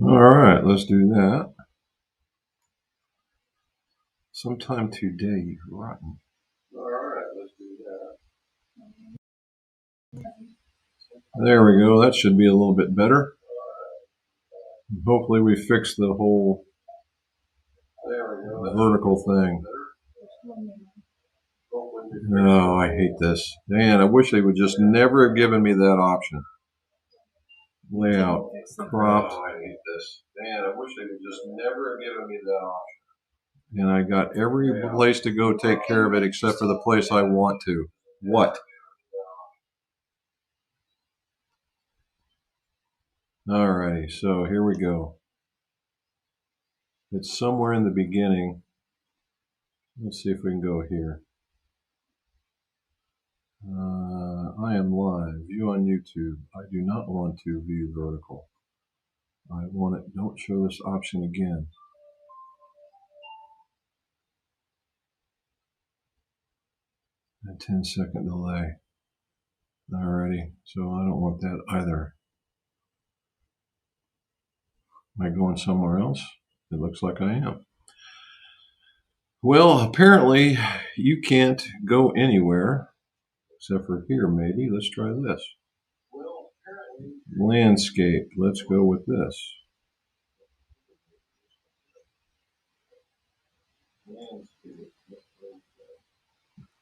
All right, let's do that. Sometime today, you rotten. All right, let's do that. There we go. That should be a little bit better. Hopefully we fix the whole vertical thing. Oh, I hate this. Man, I wish they would just never have given me that option. Layout, cropped. Oh, I hate this. Man, I wish they would just never have given me that option. And I got every place to go take care of it except for the place I want to. What? Alrighty, so here we go. It's somewhere in the beginning. Let's see if we can go here. I am live. View on YouTube. I do not want to view vertical. I want it. Don't show this option again. A 10-second delay. Alrighty, so I don't want that either. Am I going somewhere else? It looks like I am. Well, apparently you can't go anywhere except for here, maybe. Let's try this. Landscape. Let's go with this.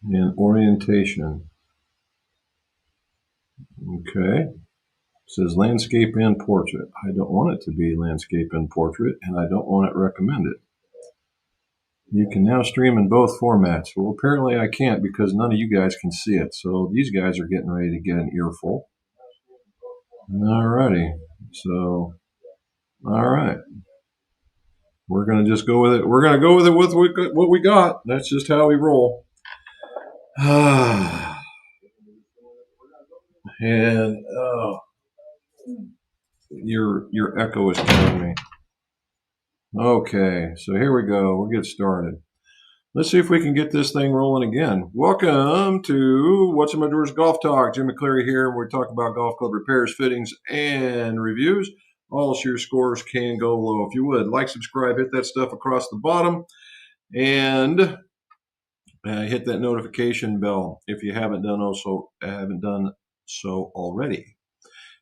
And orientation. Okay. It says landscape and portrait. I don't want it to be landscape and portrait, and I don't want it recommended. You can now stream in both formats. Well, apparently I can't because none of you guys can see it. So these guys are getting ready to get an earful. Alrighty. So, all right. We're going to just go with it. We're going to go with it with what we got. That's just how we roll. And your echo is killing me. Okay, so here we go. We'll get started. Let's see if we can get this thing rolling again. Welcome to What's in My Drawers Golf Talk. Jim McCleary here. We're talking about golf club repairs, fittings, and reviews. All your scores can go low. If you would, like, subscribe, hit that stuff across the bottom, and hit that notification bell if you haven't done so already.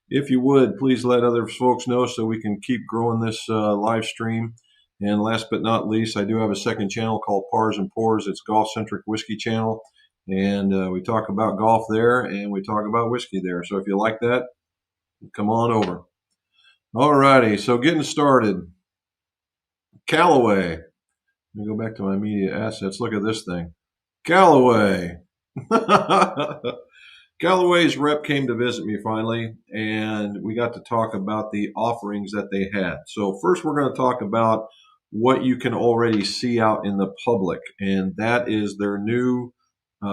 If you would, please let other folks know so we can keep growing this live stream. And last but not least, I do have a second channel called Pars and Pours. It's golf-centric whiskey channel. And we talk about golf there, and we talk about whiskey there. So if you like that, come on over. All righty, so getting started. Callaway. Let me go back to my media assets. Look at this thing. Callaway. Callaway's rep came to visit me finally, and we got to talk about the offerings that they had. So first, we're going to talk about what you can already see out in the public, and that is their new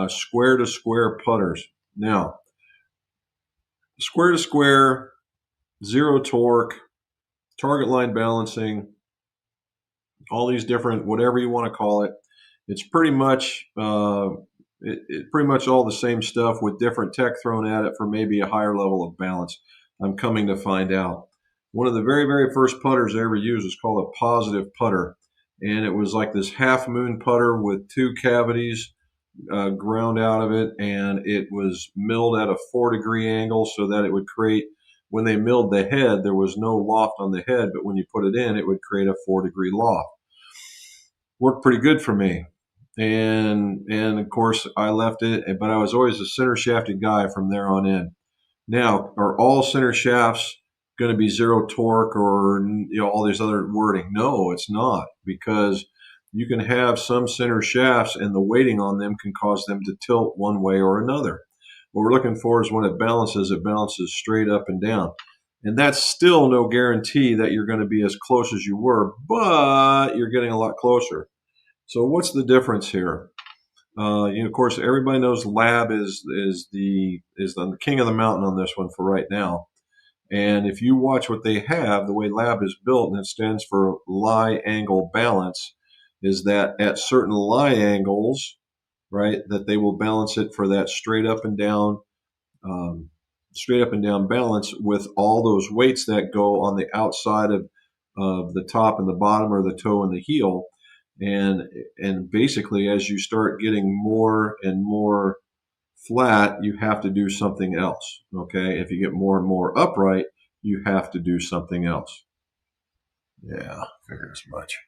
square to square putters. Now, square to square, zero torque, target line balancing, all these different, whatever you want to call it. It's pretty much pretty much all the same stuff with different tech thrown at it for maybe a higher level of balance. I'm coming to find out. One of the very, very first putters I ever used was called a positive putter. And it was like this half moon putter with two cavities ground out of it. And it was milled at a 4-degree angle so that it would create, when they milled the head, there was no loft on the head. But when you put it in, it would create a 4-degree loft. Worked pretty good for me. And of course I left it, but I was always a center shafted guy from there on in. Now, are all center shafts going to be zero torque or all these other wording? No, it's not, because you can have some center shafts and the weighting on them can cause them to tilt one way or another. What we're looking for is when it balances straight up and down. And that's still no guarantee that you're going to be as close as you were, but you're getting a lot closer. So what's the difference here? Of course, everybody knows Lab is the king of the mountain on this one for right now. And if you watch what they have, the way Lab is built, and it stands for lie angle balance, is that at certain lie angles, right, that they will balance it for that straight up and down balance with all those weights that go on the outside of the top and the bottom, or the toe and the heel. And basically, as you start getting more and more flat, you have to do something else. Okay, if you get more and more upright, you have to do something else. Yeah, figured as much.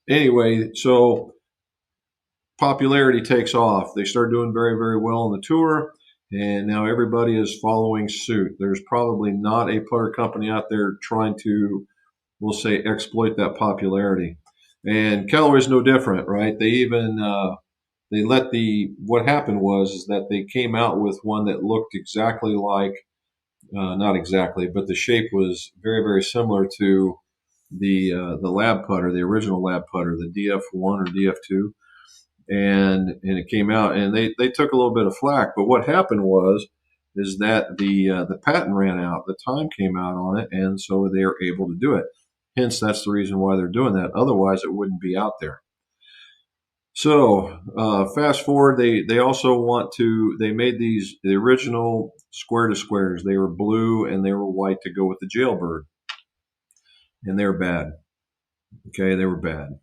Anyway, so popularity takes off. They start doing very, very well on the tour, and now everybody is following suit. There's probably not a putter company out there trying to, we'll say, exploit that popularity. And Callaway's no different, right? They even what happened was is that they came out with one that looked exactly like, not exactly, but the shape was very, very similar to the Lab putter, the original Lab putter, the DF1 or DF2. And it came out, and they took a little bit of flack. But what happened is that the patent ran out, the time came out on it, and so they are able to do it. Hence, that's the reason why they're doing that. Otherwise, it wouldn't be out there. So fast forward, they also they made the original square to squares. They were blue and they were white to go with the jailbird, and they were bad. Okay, they were bad.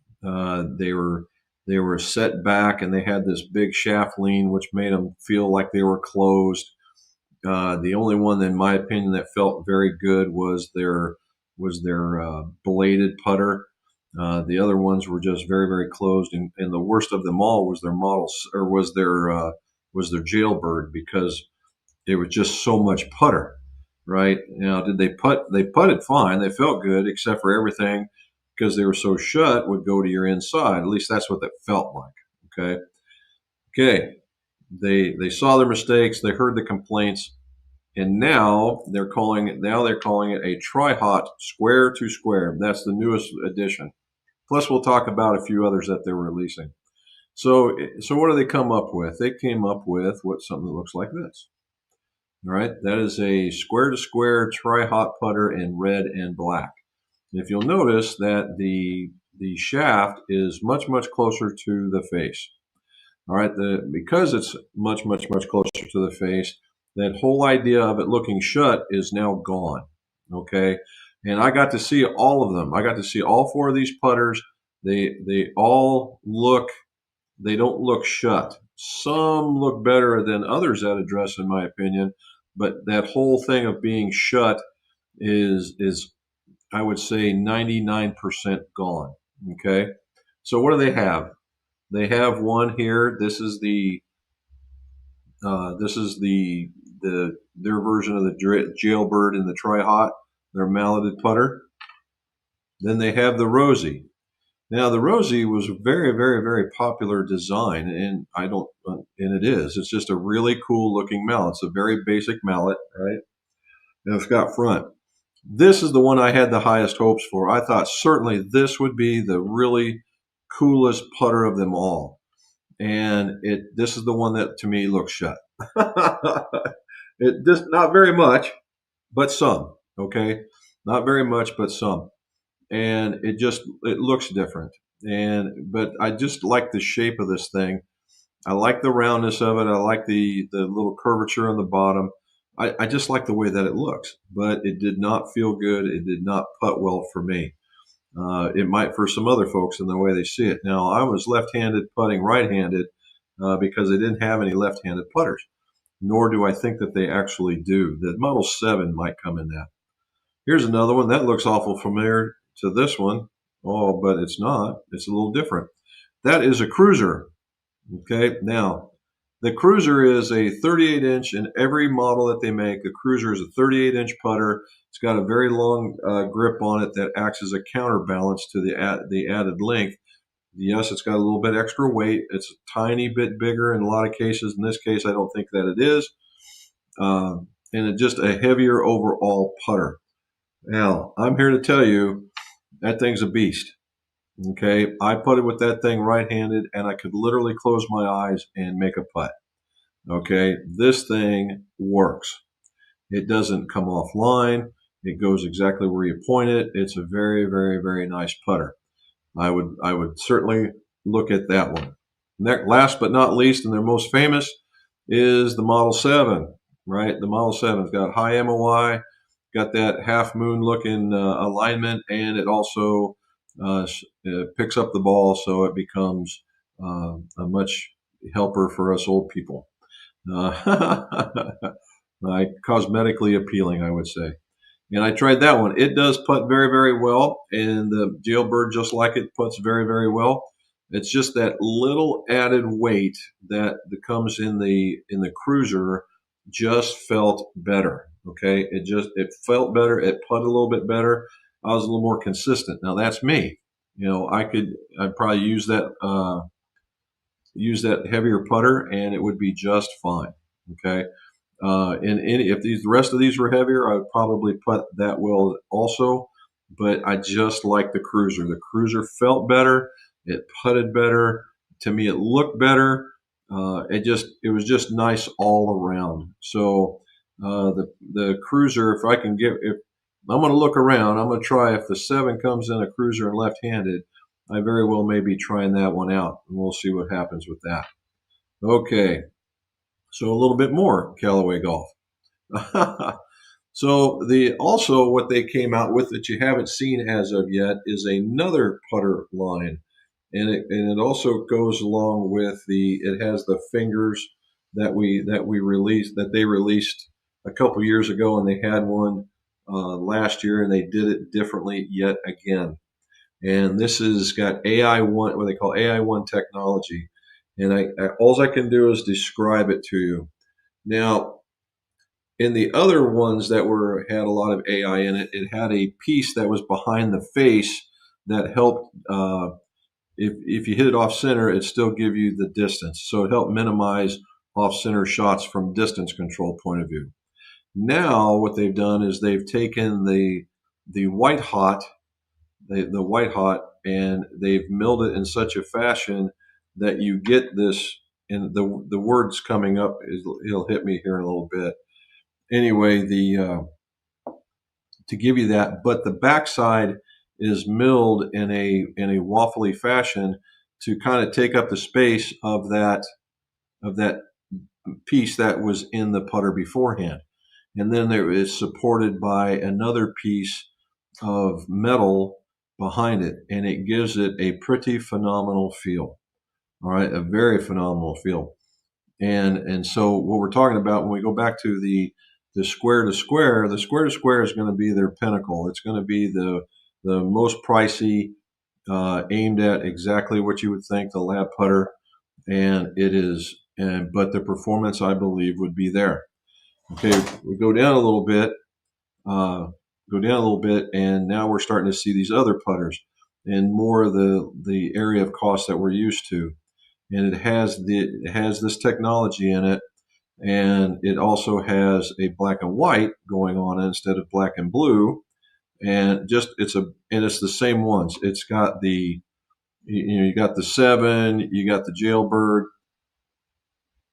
They were set back, and they had this big shaft lean, which made them feel like they were closed. The only one, in my opinion, that felt very good was their bladed putter. The other ones were just very, very closed, and the worst of them all was their models, or was their jailbird, because it was just so much putter. Right now, did they putt? They putted fine. They felt good, except for everything, because they were so shut, would go to your inside. At least that's what that felt like. Okay. They saw their mistakes. They heard the complaints. And now they're calling it a tri-hot square to square. That's the newest addition. Plus, we'll talk about a few others that they're releasing. So what do they come up with? They came up with something that looks like this. All right, that is a square to square tri-hot putter in red and black. And if you'll notice that the shaft is much, much closer to the face. All right, because it's much, much, much closer to the face, that whole idea of it looking shut is now gone. Okay, and I got to see all of them. I got to see all 4 of these putters. They all look. They don't look shut. Some look better than others at address, in my opinion. But that whole thing of being shut is I would say 99% gone. Okay, so what do they have? They have one here. This is their version of the jailbird and the tri-hot, their malleted putter. Then they have the Rosie. Now the Rosie was a very, very, very popular design, and I don't, and it is. It's just a really cool looking mallet. It's a very basic mallet, right? And it's got front. This is the one I had the highest hopes for. I thought certainly this would be the really coolest putter of them all, and this is the one that to me looks shut. It just not very much, but some. Okay, not very much, but some, and it looks different. And but I just like the shape of this thing. I like the roundness of it. I like the little curvature on the bottom. I just like the way that it looks, but it did not feel good. It did not putt well for me. It might for some other folks in the way they see it. Now, I was left-handed putting right-handed because they didn't have any left-handed putters, nor do I think that they actually do. The Model 7 might come in that. Here's another one that looks awful familiar to this one. Oh, but it's not. It's a little different. That is a cruiser. Okay, now the cruiser is a 38-inch in every model that they make. The cruiser is a 38-inch putter. It's got a very long grip on it that acts as a counterbalance to the added length. Yes, it's got a little bit extra weight. It's a tiny bit bigger in a lot of cases. In this case, I don't think that it is. And it's just a heavier overall putter. Now, I'm here to tell you that thing's a beast. Okay, I putted with that thing right-handed, and I could literally close my eyes and make a putt. Okay, this thing works. It doesn't come off line. It goes exactly where you point it. It's a very, very, very nice putter. I would certainly look at that one. Last but not least, and their most famous, is the Model 7. Right, the Model 7's got high MOI, got that half moon looking alignment, and it also picks up the ball, so it becomes a much helper for us old people. Like cosmetically appealing, I would say. And I tried that one. It does putt very, very well, and the Jailbird, just like it, putts very, very well. It's just that little added weight that comes in the cruiser just felt better. Okay, it felt better. It putted a little bit better. I was a little more consistent. Now that's me. I'd probably use that heavier putter, and it would be just fine. Okay. If the rest of these were heavier, I would probably putt that well also. But I just like the cruiser. The cruiser felt better. It putted better. To me, it looked better. It was just nice all around. So the cruiser, if I'm going to look around, I'm going to try if the 7 comes in a cruiser and left-handed. I very well may be trying that one out, and we'll see what happens with that. Okay, so a little bit more Callaway Golf. So also what they came out with that you haven't seen as of yet is another putter line, and it also goes along with it has the fingers that they released a couple years ago, and they had one last year, and they did it differently yet again. And this has got AI1, what they call AI1 technology, and all I can do is describe it to you. Now, in the other ones that had a lot of AI in it, it had a piece that was behind the face that helped. If you hit it off center, it still give you the distance, so it helped minimize off center shots from distance control point of view. Now, what they've done is they've taken the white hot, the white hot, and they've milled it in such a fashion that you get this. And the words coming up he'll hit me here in a little bit. Anyway, to give you that, but the backside is milled in a waffly fashion to kind of take up the space of that piece that was in the putter beforehand, and then there is supported by another piece of metal behind it, and it gives it a pretty phenomenal feel. All right, a very phenomenal feel. And so what we're talking about when we go back to the square to square, the square to square is going to be their pinnacle. It's going to be the most pricey, aimed at exactly what you would think, the lab putter, and it is. But the performance, I believe, would be there. Okay, we go down a little bit, and now we're starting to see these other putters. in more of the area of cost that we're used to. And it has this technology in it, and it also has a black and white going on instead of black and blue. And it's the same ones. It's got you got the 7, you got the Jailbird.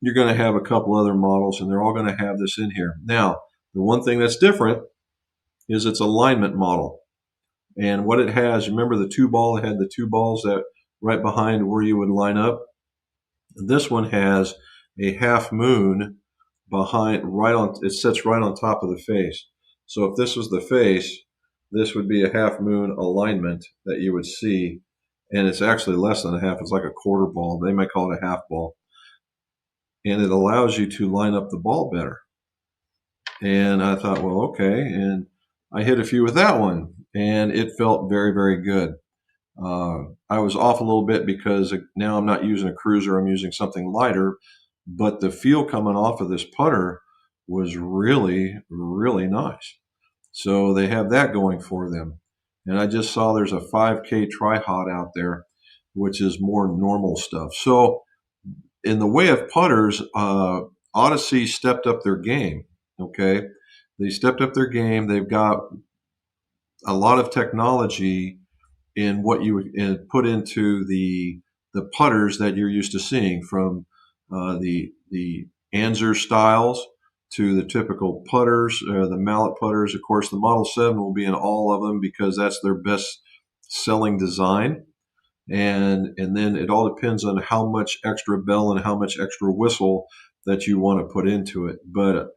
You're going to have a couple other models, and they're all going to have this in here. Now, the one thing that's different is its alignment model. And what it has, remember the 2-ball, it had the 2 balls that right behind where you would line up. This one has a half moon it sits right on top of the face. So if this was the face, this would be a half moon alignment that you would see. And it's actually less than a half. It's like a quarter ball. They might call it a half ball. And it allows you to line up the ball better. And I thought, well, okay. And I hit a few with that one, and it felt very, very good. I was off a little bit because now I'm not using a cruiser. I'm using something lighter. But the feel coming off of this putter was really, really nice. So they have that going for them. And I just saw there's a 5K Tri-Hot out there, which is more normal stuff. So in the way of putters, Odyssey stepped up their game. Okay, they stepped up their game. They've got a lot of technology in what you would put into the putters that you're used to seeing, from the Anser styles to the typical putters, the mallet putters. Of course, the Model 7 will be in all of them because that's their best selling design. And then it all depends on how much extra bell and how much extra whistle that you want to put into it. But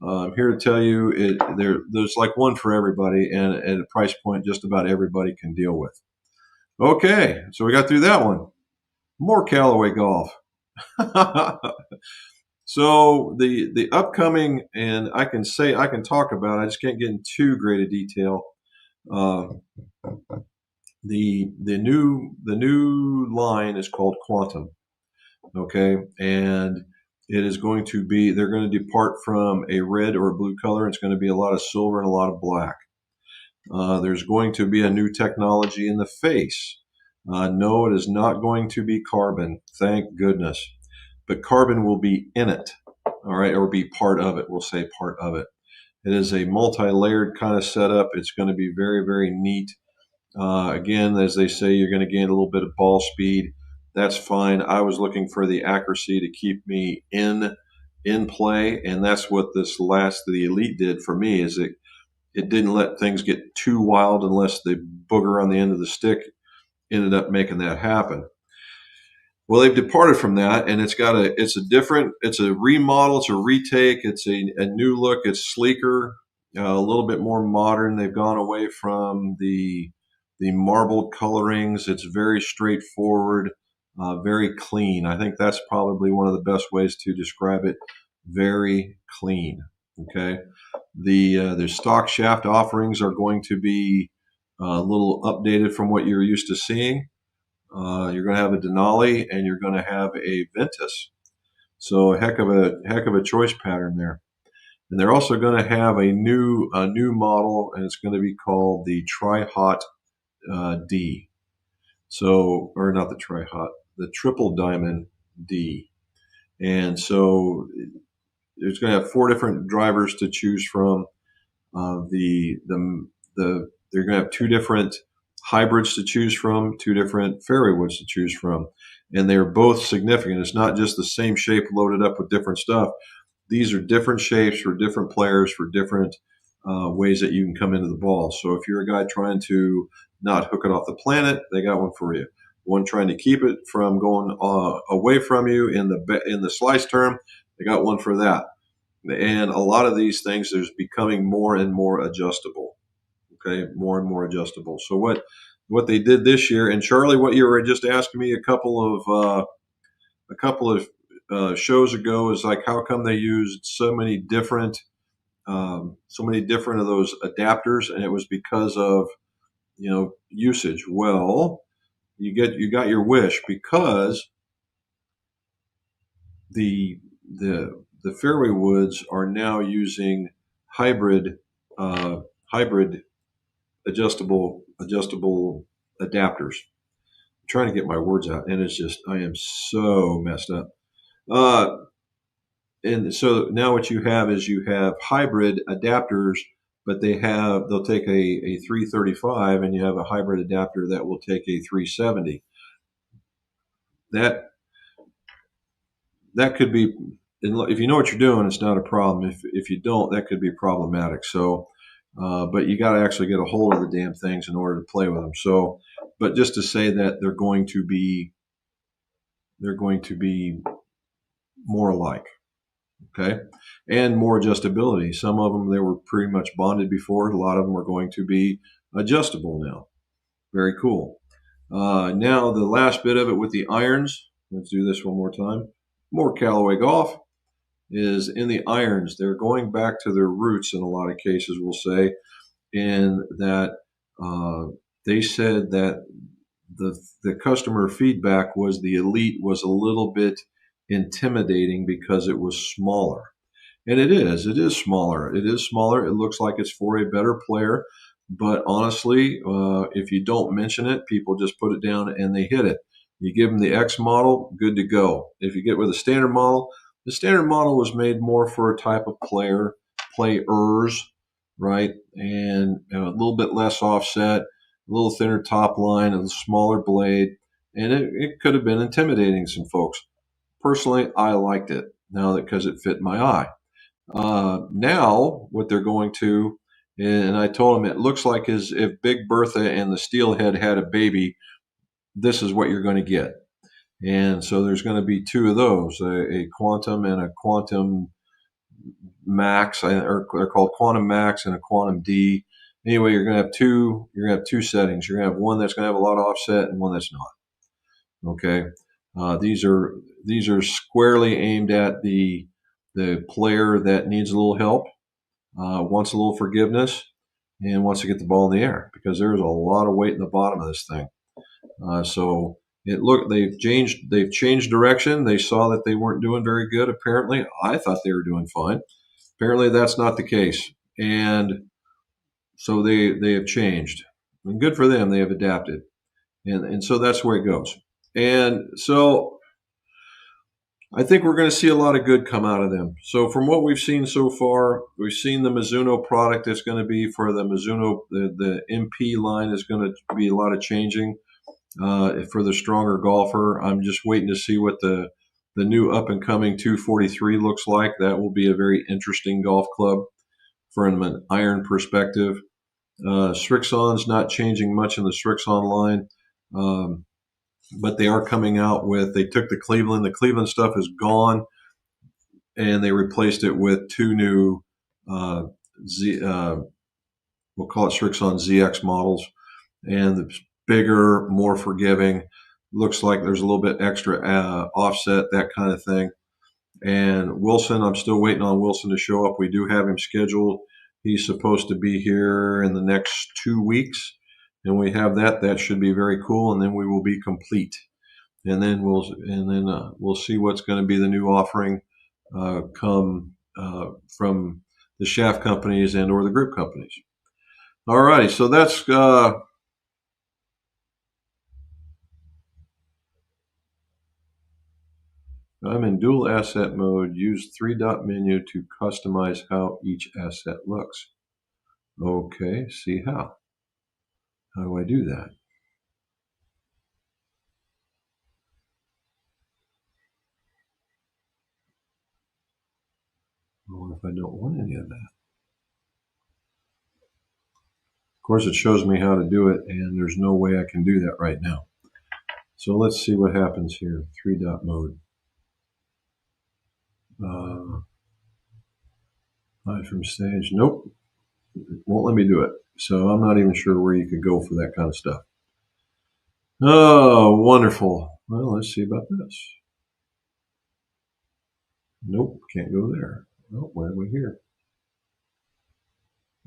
I'm here to tell you, there's like one for everybody, and at a price point just about everybody can deal with. Okay, so we got through that one. More Callaway Golf. So the upcoming, and I can talk about it, I just can't get in too great a detail. The new line is called Quantum. Okay, and it is going to be, they're going to depart from a red or a blue color. It's going to be a lot of silver and a lot of black. There's going to be a new technology in the face. No, it is not going to be carbon, thank goodness. But carbon will be in it, all right, or be part of it. We'll say part of it. It is a multi-layered kind of setup. It's going to be very, very neat. Again, as they say, you're going to gain a little bit of ball speed. That's fine. I was looking for the accuracy to keep me in play, and that's what the Elite did for me. Is it didn't let things get too wild unless the booger on the end of the stick ended up making that happen. Well, they've departed from that, and it's a remodel, it's a retake, it's a new look, it's sleeker, a little bit more modern. They've gone away from the marbled colorings. It's very straightforward, very clean. I think that's probably one of the best ways to describe it. Very clean. Okay, the stock shaft offerings are going to be a little updated from what you're used to seeing. You're going to have a Denali and you're going to have a Ventus. So a heck of a choice pattern there. And they're also going to have a new model, and it's going to be called the Tri-Hot D. So, or not the Tri-Hot, the Triple Diamond D. And so it's going to have 4 different drivers to choose from. They're going to have 2 different hybrids to choose from, 2 different fairway woods to choose from, and they're both significant. It's not just the same shape loaded up with different stuff. These are different shapes for different players, for different ways that you can come into the ball. So if you're a guy trying to not hook it off the planet, they got one for you. One trying to keep it from going away from you in the slice term, they got one for that. And a lot of these things, there's becoming more and more adjustable. Okay, more and more adjustable. So what they did this year, and Charlie, what you were just asking me a couple of shows ago, is like, how come they used so many different of those adapters? And it was because of usage. Well, you got your wish, because the fairway woods are now using hybrid adjustable adapters. I'm trying to get my words out, and it's just I am so messed up. Uh, and so now what you have is you have hybrid adapters, but they'll take a 335, and you have a hybrid adapter that will take a 370. That that could be, if you know what you're doing, it's not a problem. If you don't, that could be problematic. So, but you got to actually get a hold of the damn things in order to play with them. So, but just to say that they're going to be more alike, okay, and more adjustability. Some of them they were pretty much bonded before. A lot of them are going to be adjustable now. Very cool. Now the last bit of it with the irons. Let's do this one more time. More Callaway Golf is in the irons. They're going back to their roots in a lot of cases, we'll say, in that they said that the customer feedback was the Elite was a little bit intimidating because it was smaller. And it is. It is smaller. It is smaller. It looks like it's for a better player. But honestly, if you don't mention it, people just put it down and they hit it. You give them the X model, good to go. If you get with a standard model, the standard model was made more for a type of players, right? And a little bit less offset, a little thinner top line, a smaller blade. And it could have been intimidating some folks. Personally, I liked it now because it fit my eye. Now, what they're going to, and I told them it looks like as if Big Bertha and the Steelhead had a baby, this is what you're going to get. And so there's going to be two of those, a Quantum and a Quantum Max, or they're called Quantum Max and a Quantum D. Anyway, you're going to have two. You're going to have two settings. You're going to have one that's going to have a lot of offset and one that's not. Okay, these are squarely aimed at the player that needs a little help, wants a little forgiveness, and wants to get the ball in the air because there's a lot of weight in the bottom of this thing. So they've changed direction. They saw that they weren't doing very good. Apparently, I thought they were doing fine. Apparently, that's not the case, and so they have changed. And good for them. They have adapted, and so that's where it goes. And so I think we're going to see a lot of good come out of them. So from what we've seen so far, we've seen the Mizuno product that's going to be for the Mizuno, the MP line is going to be a lot of changing for the stronger golfer. I'm just waiting to see what the new up-and-coming 243 looks like. That will be a very interesting golf club from an iron perspective. Srixon's not changing much in the Srixon line. But they are coming out with, they took the Cleveland stuff is gone, and they replaced it with two new, we'll call it Srixon ZX models, and the bigger, more forgiving, looks like there's a little bit extra offset, that kind of thing. And Wilson, I'm still waiting on Wilson to show up. We do have him scheduled. He's supposed to be here in the next 2 weeks. And we have that. That should be very cool, and then we will be complete. And then we'll see what's going to be the new offering come from the shaft companies and or the grip companies. All righty, so that's I'm in dual asset mode. Use 3-dot menu to customize how each asset looks. Okay, see how. How do I do that? What if I don't want any of that? Of course, it shows me how to do it, and there's no way I can do that right now. So let's see what happens here. 3-dot mode. Hide from stage. Nope. It won't let me do it. So I'm not even sure where you could go for that kind of stuff. Oh, wonderful. Well, let's see about this. Nope, can't go there. Oh, why are we here?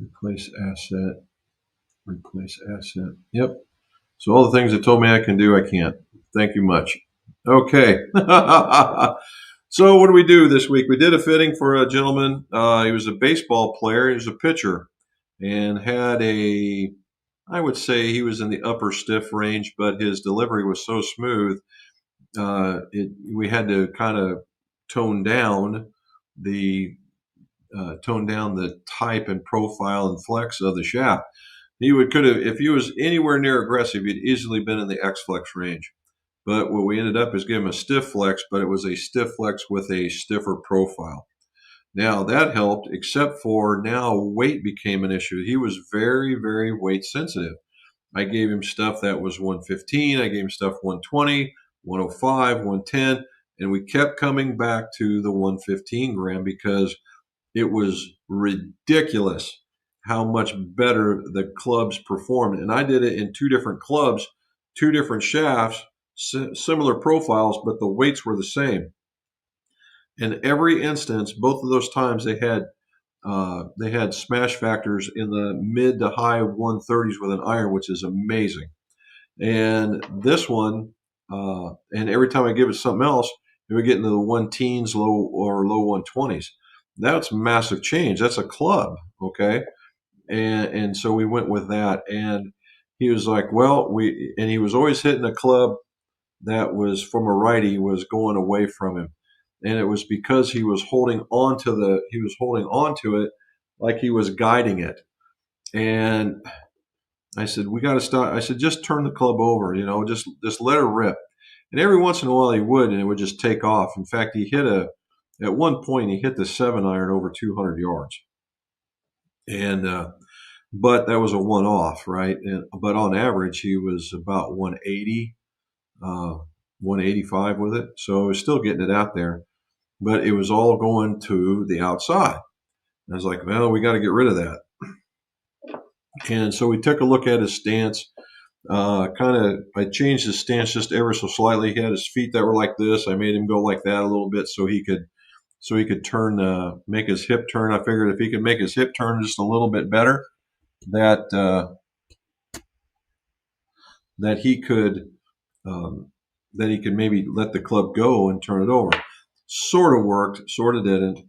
Replace asset. Replace asset. Yep. So all the things it told me I can do, I can't. Thank you much. Okay. So what do we do this week? We did a fitting for a gentleman. He was a baseball player. He was a pitcher and had a I would say he was in the upper stiff range, but his delivery was so smooth. We had to kind of tone down the tone down the type and profile and flex of the shaft. He could have, if he was anywhere near aggressive, he'd easily been in the X flex range. But what we ended up is giving him a stiff flex, but it was a stiff flex with a stiffer profile. Now that helped, except for now weight became an issue. He was very, very weight sensitive. I gave him stuff that was 115. I gave him stuff 120, 105, 110, and we kept coming back to the 115 gram because it was ridiculous how much better the clubs performed. And I did it in two different clubs, two different shafts, similar profiles, but the weights were the same. In every instance, both of those times they had smash factors in the mid to high 130s with an iron, which is amazing. And this one, and every time I give it something else, it would get into the 110s, low 120s. That's massive change. That's a club, okay? And so we went with that. And he was like, well, and he was always hitting a club that was from a righty was going away from him. And it was because he was holding on to it like he was guiding it. And I said, we got to stop. I said, just turn the club over, just let her rip. And every once in a while he would, and it would just take off. In fact, at one point he hit the 7-iron over 200 yards. And, but that was a one-off, right? But on average, he was about 180, 185 with it. So I was still getting it out there, but it was all going to the outside. And I was like, well, we got to get rid of that. And so we took a look at his stance. I changed his stance just ever so slightly. He had his feet that were like this. I made him go like that a little bit so he could turn, make his hip turn. I figured if he could make his hip turn just a little bit better, that he could maybe let the club go and turn it over. Sort of worked, sort of didn't.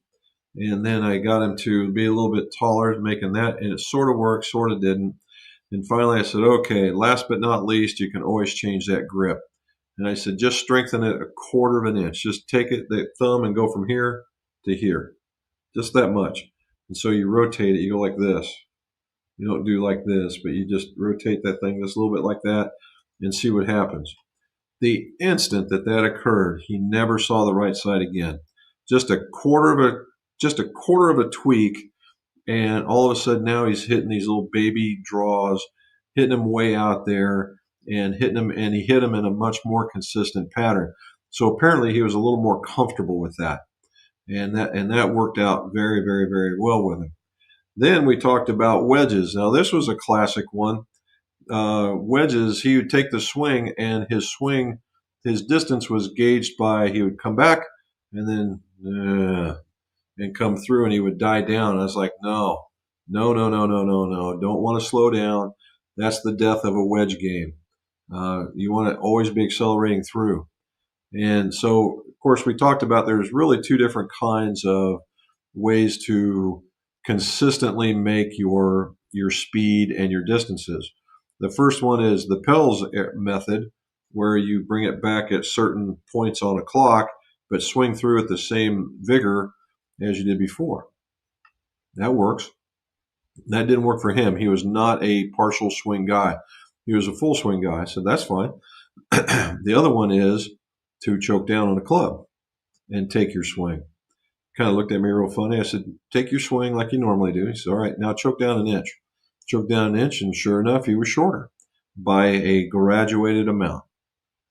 And then I got him to be a little bit taller, making that, and it sort of worked, sort of didn't. And finally I said, okay, last but not least, you can always change that grip. And I said, just strengthen it 1/4 of an inch. Just take the thumb and go from here to here. Just that much. And so you rotate it, you go like this. You don't do like this, but you just rotate that thing just a little bit like that and see what happens. The instant that occurred, he never saw the right side again. Just a quarter of a tweak, and all of a sudden now he's hitting these little baby draws, hitting them way out there, and he hit them in a much more consistent pattern. So apparently he was a little more comfortable with that, and that worked out very, very, very well with him. Then we talked about wedges. Now this was a classic one. Wedges, he would take the swing, and his distance was gauged by, he would come back and then and come through, and he would die down. I was like, no, don't want to slow down. That's the death of a wedge game. You want to always be accelerating through. And so, of course, we talked about there's really two different kinds of ways to consistently make your speed and your distances. The first one is the Pell's method, where you bring it back at certain points on a clock, but swing through at the same vigor as you did before. That works. That didn't work for him. He was not a partial swing guy. He was a full swing guy, so that's fine. The other one is to choke down on a club and take your swing. Kind of looked at me real funny. I said, take your swing like you normally do. He said, all right, now choke down an inch. Choke down an inch, and sure enough, he was shorter by a graduated amount.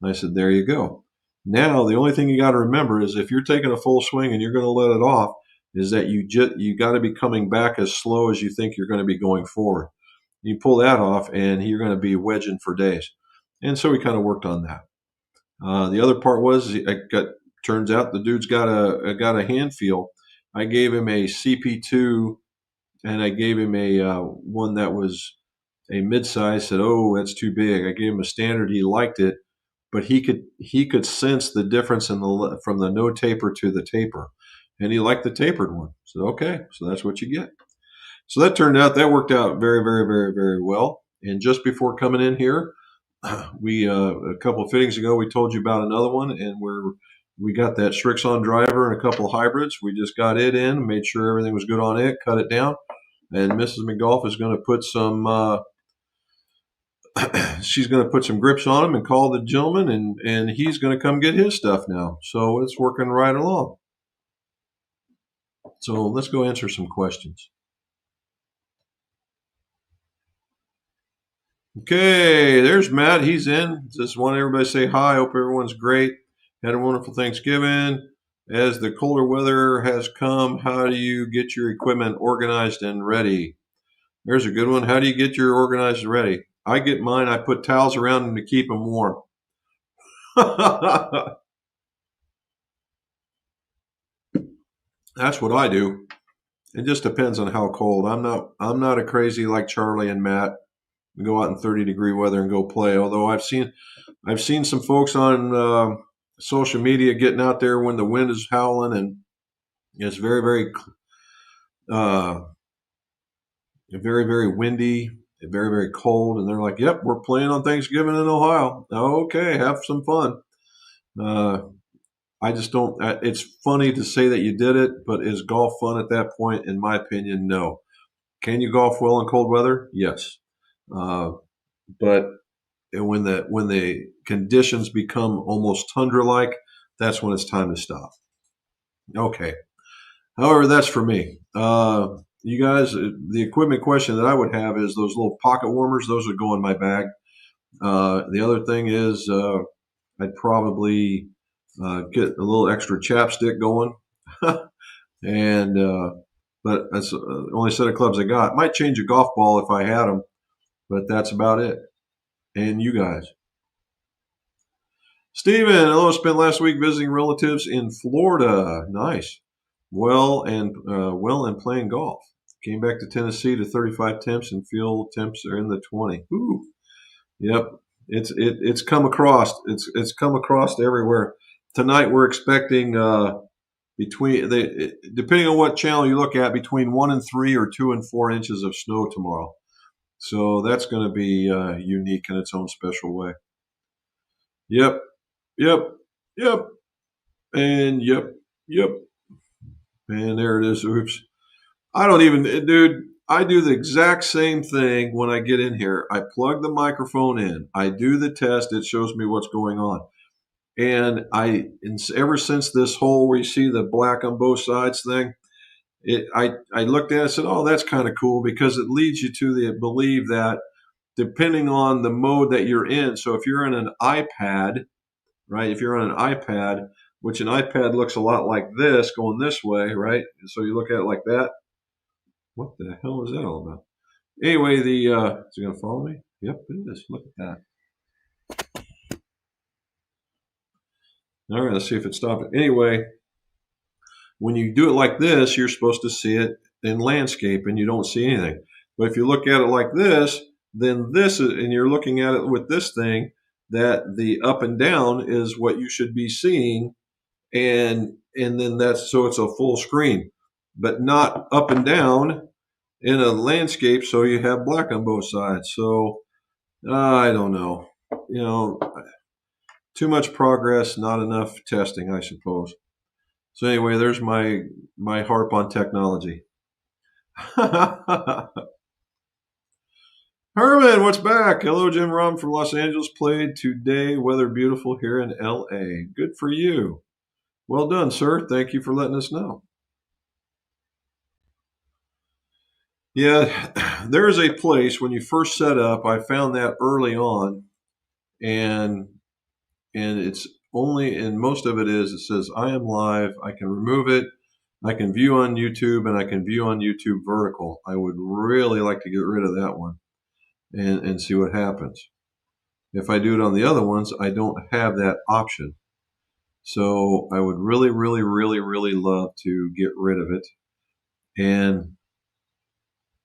And I said, there you go. Now, the only thing you got to remember is if you're taking a full swing and you're going to let it off, is that you got to be coming back as slow as you think you're going to be going forward. You pull that off, and you're going to be wedging for days. And so we kind of worked on that. The other part was, turns out the dude's got a hand feel. I gave him a CP2, and I gave him a one that was a mid-size. Said, oh, that's too big. I gave him a standard. He liked it, but he could sense the difference from the no taper to the taper, and he liked the tapered one. So okay, so that's what you get. So that worked out very, very, very, very well. And just before coming in here, we a couple of fittings ago, we told you about another one, and we got that Srixon driver and a couple of hybrids. We just got it in, made sure everything was good on it, cut it down, and Mrs. McGolf is going to put some. She's going to put some grips on him and call the gentleman, and he's going to come get his stuff now. So it's working right along. So let's go answer some questions. Okay, there's Matt. He's in. Just want everybody to say hi. Hope everyone's great. Had a wonderful Thanksgiving. As the colder weather has come, how do you get your equipment organized and ready? There's a good one. How do you get your organized and ready? I get mine. I put towels around them to keep them warm. That's what I do. It just depends on how cold. I'm not a crazy like Charlie and Matt. Go out in 30-degree weather and go play. Although I've seen some folks on social media getting out there when the wind is howling and it's very very windy, very cold, and they're like, "Yep, we're playing on Thanksgiving in Ohio." Okay, have some fun. I just don't. It's funny to say that you did it, but is golf fun at that point? In my opinion, no. Can you golf well in cold weather? Yes, but when the conditions become almost tundra-like, that's when it's time to stop. Okay. However, that's for me. You guys, the equipment question that I would have is those little pocket warmers. Those would go in my bag. The other thing is I'd probably get a little extra chapstick going. And but that's the only set of clubs I got. Might change a golf ball if I had them, but that's about it. And you guys. Steven, hello. Spent last week visiting relatives in Florida. Nice. Well and playing golf. Came back to Tennessee to 35 temps and field temps are in the 20. Ooh. Yep. It's come across. It's come across everywhere. Tonight we're expecting depending on what channel you look at, between 1 and 3 or 2 and 4 inches of snow tomorrow. So that's going to be unique in its own special way. Yep. And yep. And there it is. Oops. I don't even, dude, I do the exact same thing when I get in here. I plug the microphone in. I do the test. It shows me what's going on. And ever since this whole, where you see the black on both sides thing, I looked at it and said, oh, that's kind of cool, because it leads you to believe that depending on the mode that you're in. So if you're in an iPad, right? If you're on an iPad, which an iPad looks a lot like this, going this way, right? So you look at it like that. What the hell is that all about? Anyway, is it going to follow me? Yep, it is. Look at that. All right, let's see if it stops it. Anyway, when you do it like this, you're supposed to see it in landscape and you don't see anything. But if you look at it like this, then and you're looking at it with this thing, that the up and down is what you should be seeing. And then so it's a full screen, but not up and down in a landscape. So you have black on both sides. So I don't know, too much progress, not enough testing, I suppose. So anyway, there's my harp on technology. Herman, what's back? Hello, Jim Rom from Los Angeles. Played today. Weather beautiful here in LA. Good for you. Well done, sir. Thank you for letting us know. Yeah, there is a place when you first set up. I found that early on, and it's only, and most of it says I am live. I can remove it. I can view on YouTube, and I can view on YouTube vertical. I would really like to get rid of that one and see what happens. If I do it on the other ones, I don't have that option. So I would really love to get rid of it. And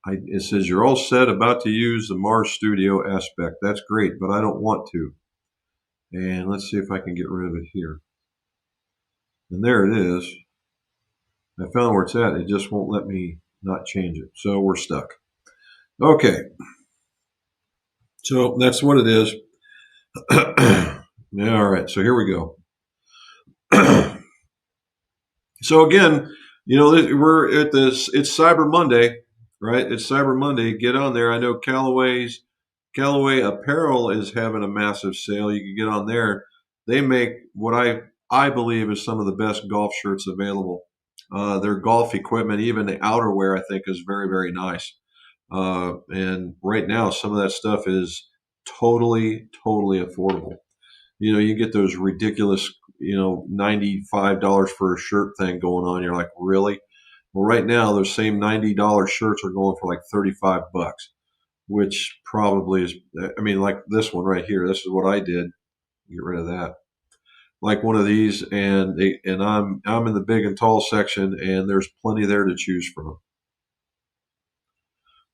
it says you're all set, about to use the Mars Studio aspect. That's great, but I don't want to. And let's see if I can get rid of it here. And there it is. I found where it's at. It just won't let me not change it. So we're stuck. Okay. So that's what it is. All right, so here we go. So again, we're at this. It's Cyber Monday, right? It's Cyber Monday. Get on there. I know Callaway Apparel is having a massive sale. You can get on there. They make what I believe is some of the best golf shirts available. Their golf equipment, even the outerwear, I think is very, very nice. And right now, some of that stuff is totally, totally affordable. You get those ridiculous, $95 for a shirt thing going on. You're like, really? Well, right now, those same $90 shirts are going for like 35 bucks, which probably is, I mean, like this one right here. This is what I did. Get rid of that. Like one of these, and I'm in the big and tall section, and there's plenty there to choose from.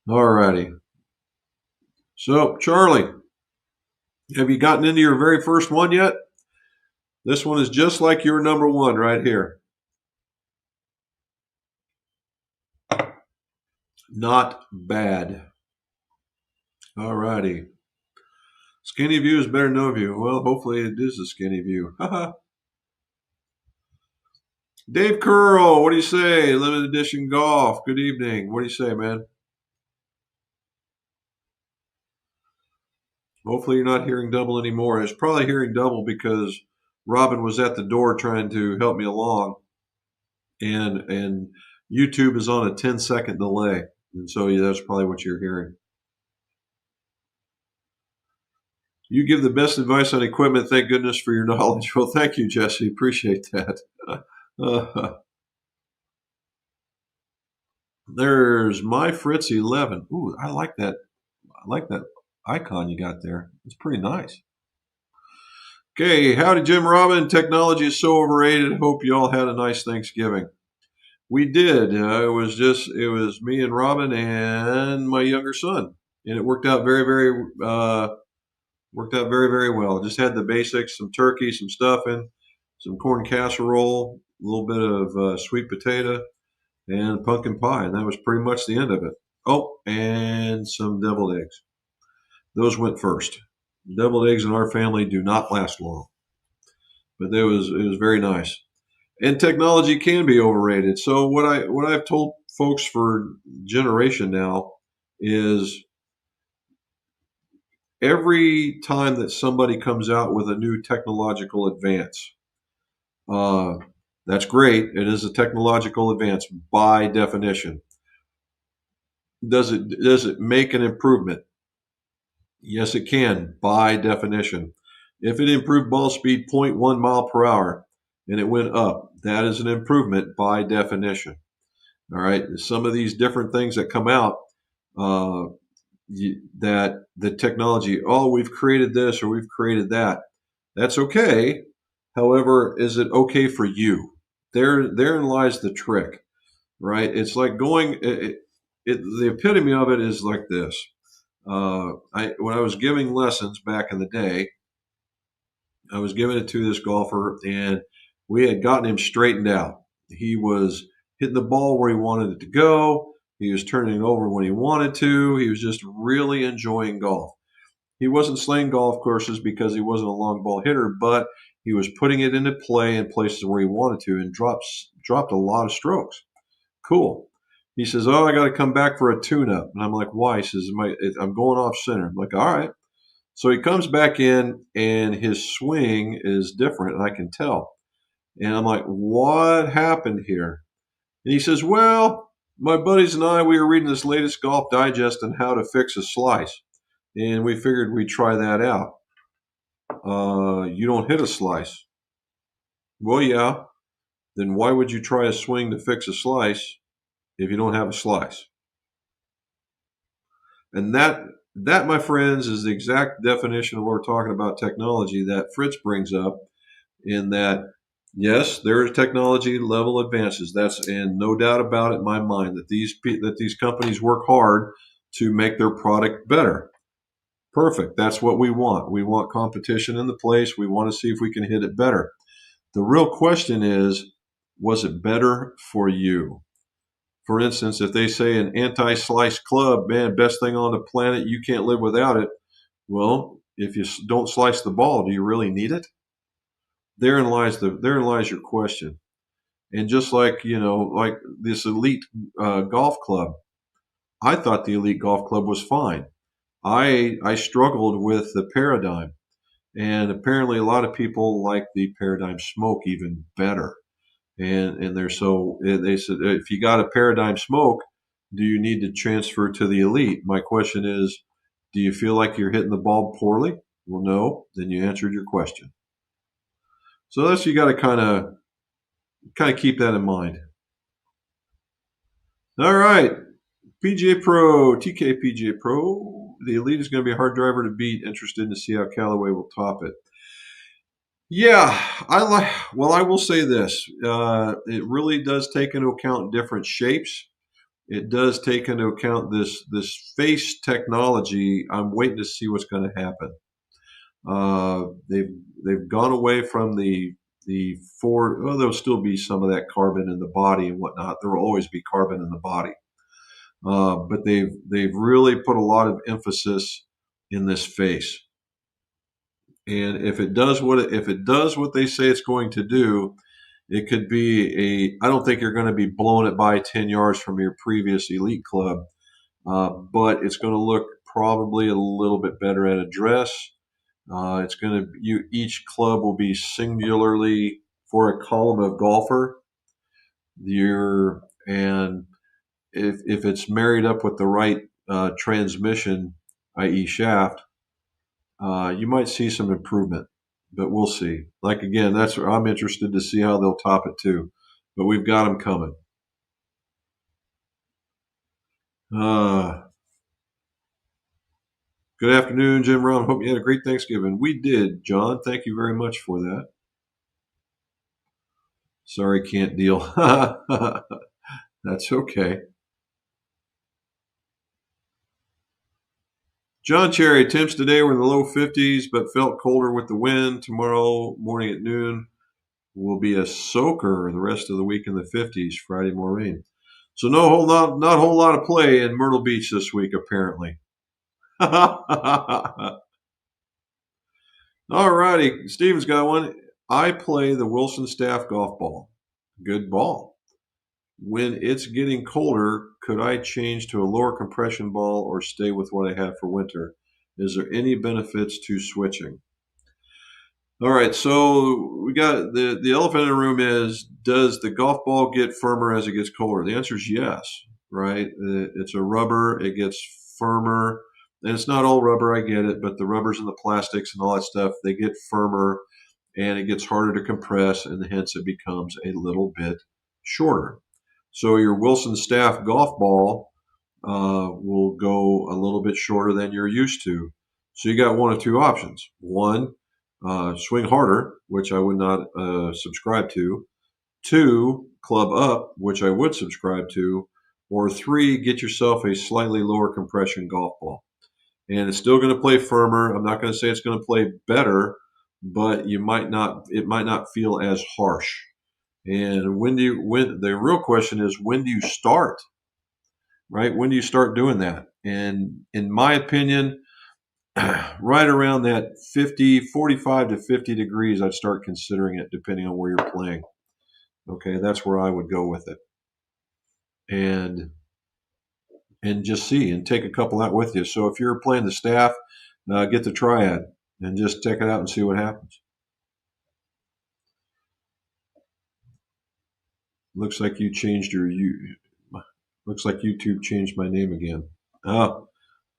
All righty. So, Charlie, have you gotten into your very first one yet? This one is just like your number one right here. Not bad. All righty. Skinny view is better than no view. Well, hopefully it is a skinny view. Dave Curl, what do you say? Limited edition golf. Good evening. What do you say, man? Hopefully you're not hearing double anymore. It's probably hearing double because Robin was at the door trying to help me along, and YouTube is on a 10-second delay, and so yeah, that's probably what you're hearing. You give the best advice on equipment. Thank goodness for your knowledge. Well, thank you, Jesse. Appreciate that. There's my Fritz 11. Ooh, I like that. I like that icon you got there. It's pretty nice. Okay, howdy, Jim Robin. Technology is so overrated. Hope you all had a nice Thanksgiving. We did. It was me and Robin and my younger son, and it worked out very, very well. Just had the basics: some turkey, some stuffing, some corn casserole, a little bit of sweet potato, and pumpkin pie, and that was pretty much the end of it. Oh, and some deviled eggs. Those went first. Deviled eggs in our family do not last long, but it was very nice. And technology can be overrated. So what I've told folks for generation now is every time that somebody comes out with a new technological advance, uh, that's great. It is a technological advance by definition. Does it make an improvement? Yes, it can by definition. If it improved ball speed zero point 0.1 mile per hour and it went up, that is an improvement by definition. All right. Some of these different things that come out, uh, that the technology, oh, we've created this or we've created that. That's okay. However, is it okay for you? Therein lies the trick, right? It's like the epitome of it is like this. When I was giving lessons back in the day, I was giving it to this golfer, and we had gotten him straightened out. He was hitting the ball where he wanted it to go. He was turning it over when he wanted to. He was just really enjoying golf. He wasn't slaying golf courses because he wasn't a long ball hitter, but he was putting it into play in places where he wanted to, and dropped a lot of strokes. Cool. He says, "Oh, I got to come back for a tune-up," and I'm like, "Why?" He says, "I'm going off center." I'm like, "All right." So he comes back in, and his swing is different, and I can tell. And I'm like, "What happened here?" And he says, "Well, my buddies and I, we were reading this latest Golf Digest on how to fix a slice, and we figured we'd try that out." You don't hit a slice. Well, yeah. Then why would you try a swing to fix a slice if you don't have a slice? And that, my friends, is the exact definition of what we're talking about technology that Fritz brings up. In that, yes, there is technology level advances. And no doubt about it in my mind that these companies work hard to make their product better. Perfect. That's what we want. We want competition in the place. We want to see if we can hit it better. The real question is, was it better for you? For instance, if they say an anti-slice club, man, best thing on the planet, you can't live without it. Well, if you don't slice the ball, do you really need it? Therein lies your question. And just like, like this elite golf club, I thought the elite golf club was fine. I struggled with the Paradigm, and apparently a lot of people like the Paradigm Smoke even better. And they said, if you got a Paradigm Smoke, do you need to transfer to the elite? My question is, do you feel like you're hitting the ball poorly? Well, no. Then you answered your question. So that's, you got to kind of keep that in mind. All right, PGA Pro, TK PGA Pro. The elite is going to be a hard driver to beat. Interested to see how Callaway will top it. Yeah, I like. Well, I will say this: it really does take into account different shapes. It does take into account this face technology. I'm waiting to see what's going to happen. They've gone away from the four. Well, there'll still be some of that carbon in the body and whatnot. There will always be carbon in the body, but they've really put a lot of emphasis in this face. And if it does what they say it's going to do, it could be a. I don't think you're going to be blowing it by 10 yards from your previous elite club, but it's going to look probably a little bit better at address. It's going to each club will be singularly for a column of golfer. And if it's married up with the right transmission, i.e., shaft, you might see some improvement, but we'll see. Like again, that's where I'm interested to see how they'll top it too. But we've got them coming. Uh, Good afternoon, Jim Brown. Hope you had a great Thanksgiving. We did, John. Thank you very much for that. Sorry, can't deal. That's okay. John Cherry, temps today were in the low 50s, but felt colder with the wind. Tomorrow morning at noon will be a soaker. The rest of the week in the 50s. Friday more rain. So not a whole lot of play in Myrtle Beach this week, apparently. All righty, Steven's got one. I play the Wilson Staff golf ball. Good ball. When it's getting colder, could I change to a lower compression ball or stay with what I have for winter? Is there any benefits to switching? All right, so we got the elephant in the room is, does the golf ball get firmer as it gets colder? The answer is yes, right? It's a rubber, it gets firmer. And it's not all rubber, I get it, but the rubbers and the plastics and all that stuff, they get firmer and it gets harder to compress, and hence it becomes a little bit shorter. So your Wilson Staff golf ball will go a little bit shorter than you're used to. So you got one of two options. One, swing harder, which I would not subscribe to. Two, club up, which I would subscribe to. Or three, get yourself a slightly lower compression golf ball. And it's still going to play firmer. I'm not going to say it's going to play better, but it might not feel as harsh. And when the real question is, when do you start? Right? When do you start doing that? And in my opinion, right around that 45 to 50 degrees, I'd start considering it depending on where you're playing. Okay, that's where I would go with it. And just see and take a couple out with you. So if you're playing the Staff, get the Triad and just check it out and see what happens. Looks like you changed looks like YouTube changed my name again. Oh,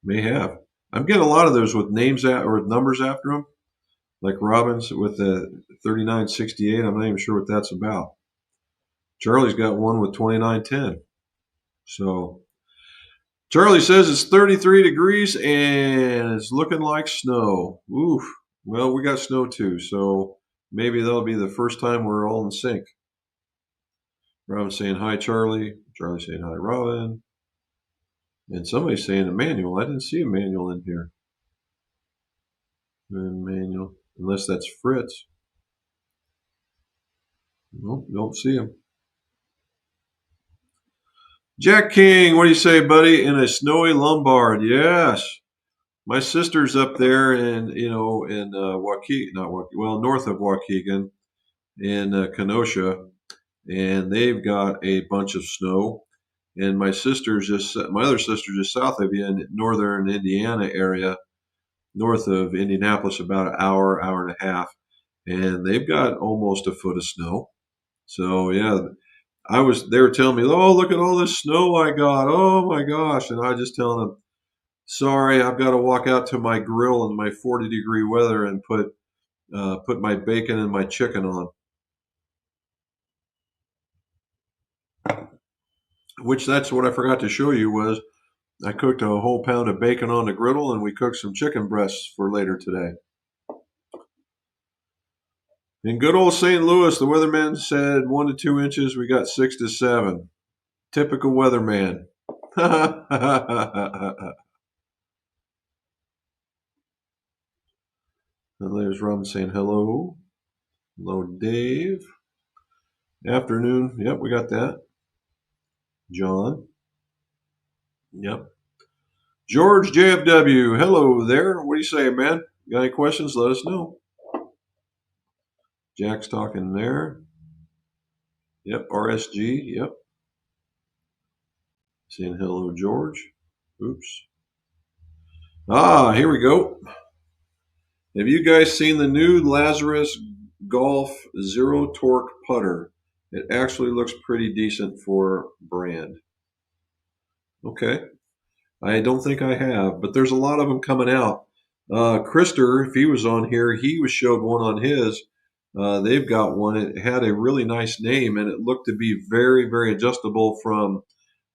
may have. I'm getting a lot of those with names or numbers after them, like Robbins with the 3968. I'm not even sure what that's about. Charlie's got one with 2910. So Charlie says it's 33 degrees and it's looking like snow. Oof. Well, we got snow too, so maybe that'll be the first time we're all in sync. Robin saying hi, Charlie. Charlie saying hi, Robin. And somebody's saying Emmanuel. I didn't see Emmanuel in here. Emmanuel, unless that's Fritz. Nope, don't see him. Jack King, what do you say, buddy? In a snowy Lombard, yes. My sister's up there in Waukegan, not Waukegan, well, north of Waukegan in Kenosha, and they've got a bunch of snow. And my other sister's just south of you in northern Indiana area, north of Indianapolis, about an hour and a half, and they've got almost a foot of snow. So yeah, they were telling me, oh, look at all this snow I got. Oh my gosh. And I was just telling them, sorry, I've got to walk out to my grill in my 40-degree weather and put my bacon and my chicken on, which that's what I forgot to show you was I cooked a whole pound of bacon on the griddle and we cooked some chicken breasts for later today. In good old St. Louis, the weatherman said 1 to 2 inches. We got 6 to 7. Typical weatherman. And there's Ron saying hello. Hello, Dave. Afternoon. Yep, we got that. John. Yep. George JFW. Hello there. What do you say, man? Got any questions? Let us know. Jack's talking there. Yep. RSG. Yep. Saying hello, George. Oops. Ah, here we go. Have you guys seen the new Lazarus Golf Zero Torque putter? It actually looks pretty decent for brand. Okay. I don't think I have, but there's a lot of them coming out. Krister, if he was on here, he was showed one on his. They've got one. It had a really nice name, and it looked to be very, very adjustable from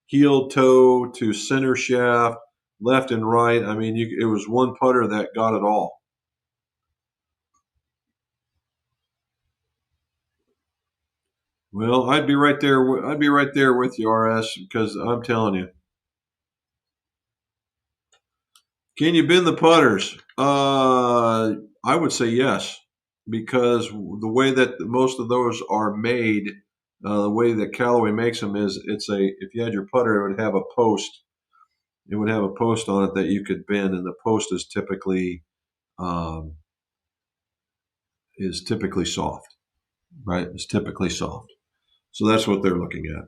heel toe to center shaft, left and right. I mean, it was one putter that got it all. Well, I'd be right there. I'd be right there with you, RS, because I'm telling you. Can you bend the putters? I would say yes, because the way that most of those are made, the way that Callaway makes them is if you had your putter, it would have a post. It would have a post on it that you could bend, and the post um, is typically soft, right? It's typically soft. So that's what they're looking at.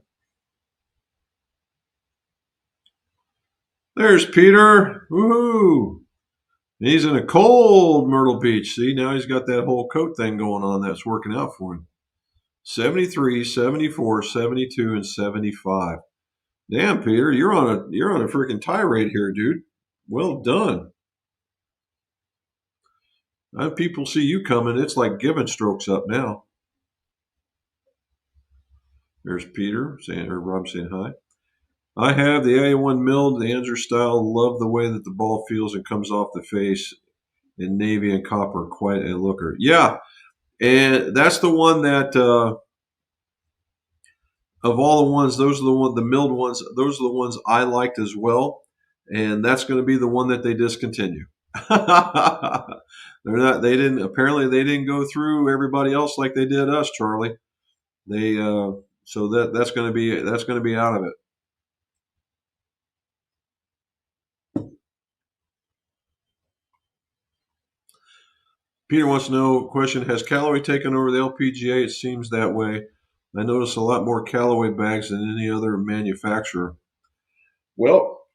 There's Peter. Woohoo! He's in a cold Myrtle Beach. See, now he's got that whole coat thing going on that's working out for him. 73, 74, 72, and 75. Damn, Peter, you're on a freaking tirade here, dude. Well done. People see you coming. It's like giving strokes up now. There's Peter saying, or Rob saying hi. I have the A1 milled, the Anzer style. Love the way that the ball feels and comes off the face. In navy and copper, quite a looker. Yeah, and that's the one that of all the ones, the milled ones. Those are the ones I liked as well, and that's going to be the one that they discontinue. They're not. They didn't. Apparently, they didn't go through everybody else like they did us, Charlie. They so that's going to be out of it. Peter wants to know, question, has Callaway taken over the LPGA? It seems that way. I notice a lot more Callaway bags than any other manufacturer. Well,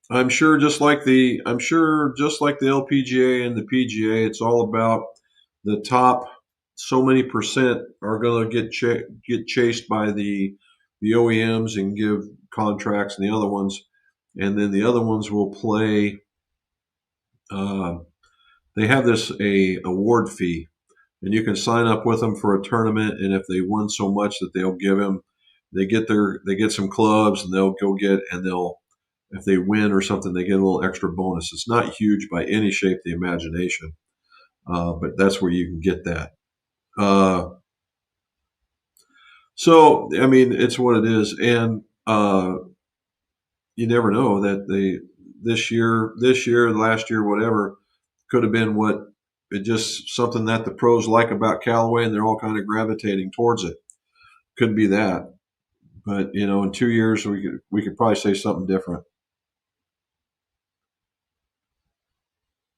I'm sure just like the LPGA and the PGA, it's all about the top so many percent are going to get chased by the OEMs and give contracts, and the other ones will play. Uh, they have this a award fee, and you can sign up with them for a tournament. And if they won so much that they get some clubs, and they'll go get and they'll if they win or something, they get a little extra bonus. It's not huge by any shape of the imagination, but that's where you can get that. Uh, so I mean, it's what it is, and you never know that this year, last year, whatever, could have been what it just something that the pros like about Callaway, and they're all kind of gravitating towards it. Could be that, but in 2 years we could probably say something different.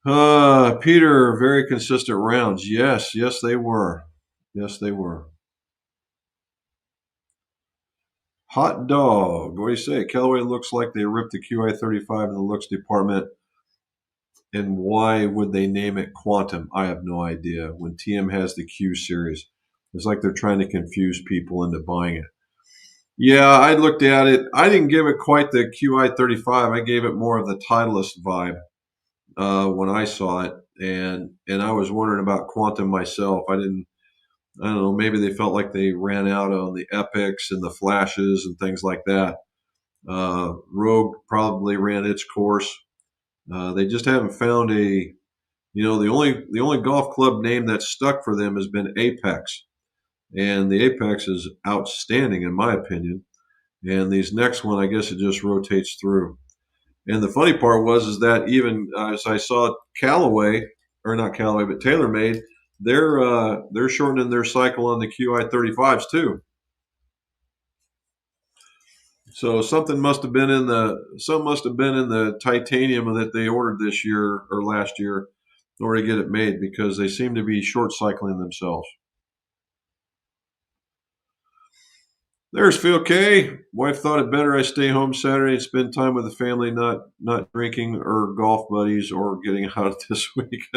Peter, very consistent rounds. Yes, yes, they were. Yes, they were. Hot dog. What do you say? Callaway looks like they ripped the QI35 in the looks department. And why would they name it Quantum? I have no idea. When TM has the Q series, it's like they're trying to confuse people into buying it. Yeah, I looked at it. I didn't give it quite the QI35. I gave it more of the Titleist vibe when I saw it, and I was wondering about Quantum myself. I didn't. I don't know. Maybe they felt like they ran out on the epics and the flashes and things like that. Rogue probably ran its course. They just haven't found a. The only golf club name that's stuck for them has been Apex, and the Apex is outstanding in my opinion. And these next one, I guess it just rotates through. And the funny part was is that even as I saw Callaway, or not Callaway, but TaylorMade, they're shortening their cycle on the QI35s too. So some must have been in the titanium that they ordered this year or last year in order to get it made because they seem to be short cycling themselves. There's Phil K. Wife thought it better I stay home Saturday and spend time with the family, not drinking or golf buddies or getting out this week.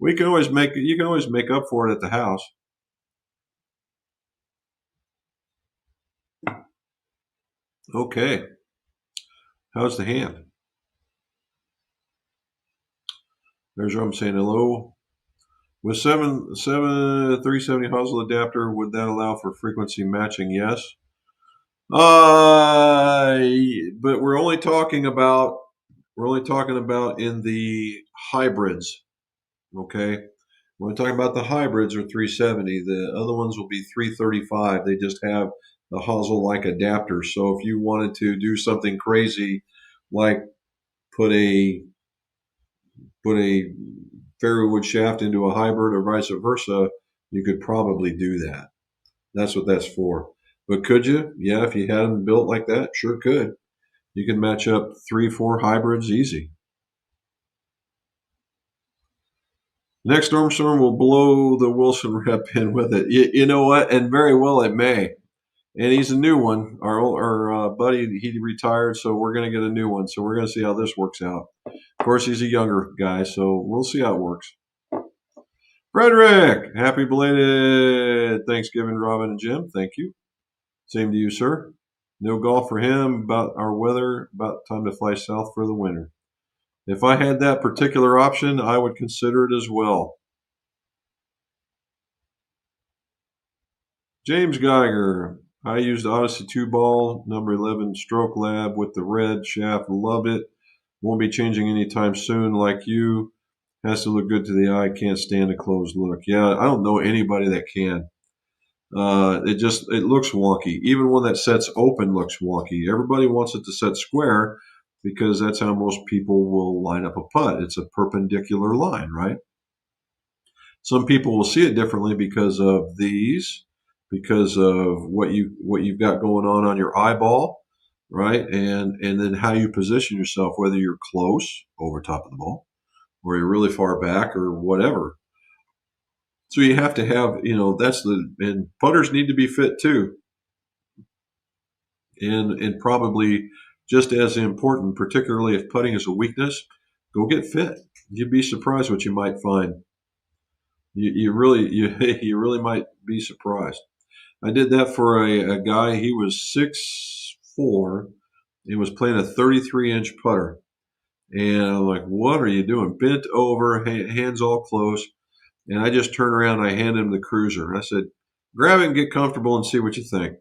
We can always make you can always make up for it at the house. Okay. How's the hand? There's Rob saying hello. With 370 hosel adapter, would that allow for frequency matching? Yes. Uh, but we're only talking about in the hybrids. Okay. When we're talking about the hybrids are 370. The other ones will be 335. They just have the hosel like adapter. So if you wanted to do something crazy, like put a put a fairway wood shaft into a hybrid or vice versa, you could probably do that. That's what that's for. But could you? Yeah, if you had them built like that, sure could. You can match up 3, 4 hybrids easy. Next storm will blow the Wilson rep in with it. You know what? And very well it may. And he's a new one. Our buddy, he retired, so we're going to get a new one. So we're going to see how this works out. Of course, he's a younger guy, so we'll see how it works. Frederick, happy belated Thanksgiving, Robin and Jim. Thank you. Same to you, sir. No golf for him. About our weather. About time to fly south for the winter. If I had that particular option, I would consider it as well. James Geiger. I used Odyssey 2 ball, number 11 Stroke Lab with the red shaft. Love it. Won't be changing anytime soon like you. Has to look good to the eye. Can't stand a closed look. Yeah, I don't know anybody that can. It looks wonky. Even one that sets open looks wonky. Everybody wants it to set square because that's how most people will line up a putt. It's a perpendicular line, right? Some people will see it differently because of these, because of what you've got going on your eyeball, right? And then how you position yourself, whether you're close over top of the ball or you're really far back or whatever. So you have to have, and putters need to be fit too. And probably just as important, particularly if putting is a weakness, go get fit. You'd be surprised what you might find. You really might be surprised. I did that for a guy. He was 6'4". He was playing a 33-inch putter, and I'm like, "What are you doing?" Bent over, hands all close, and I just turned around. And I handed him the cruiser. I said, "Grab it and get comfortable and see what you think."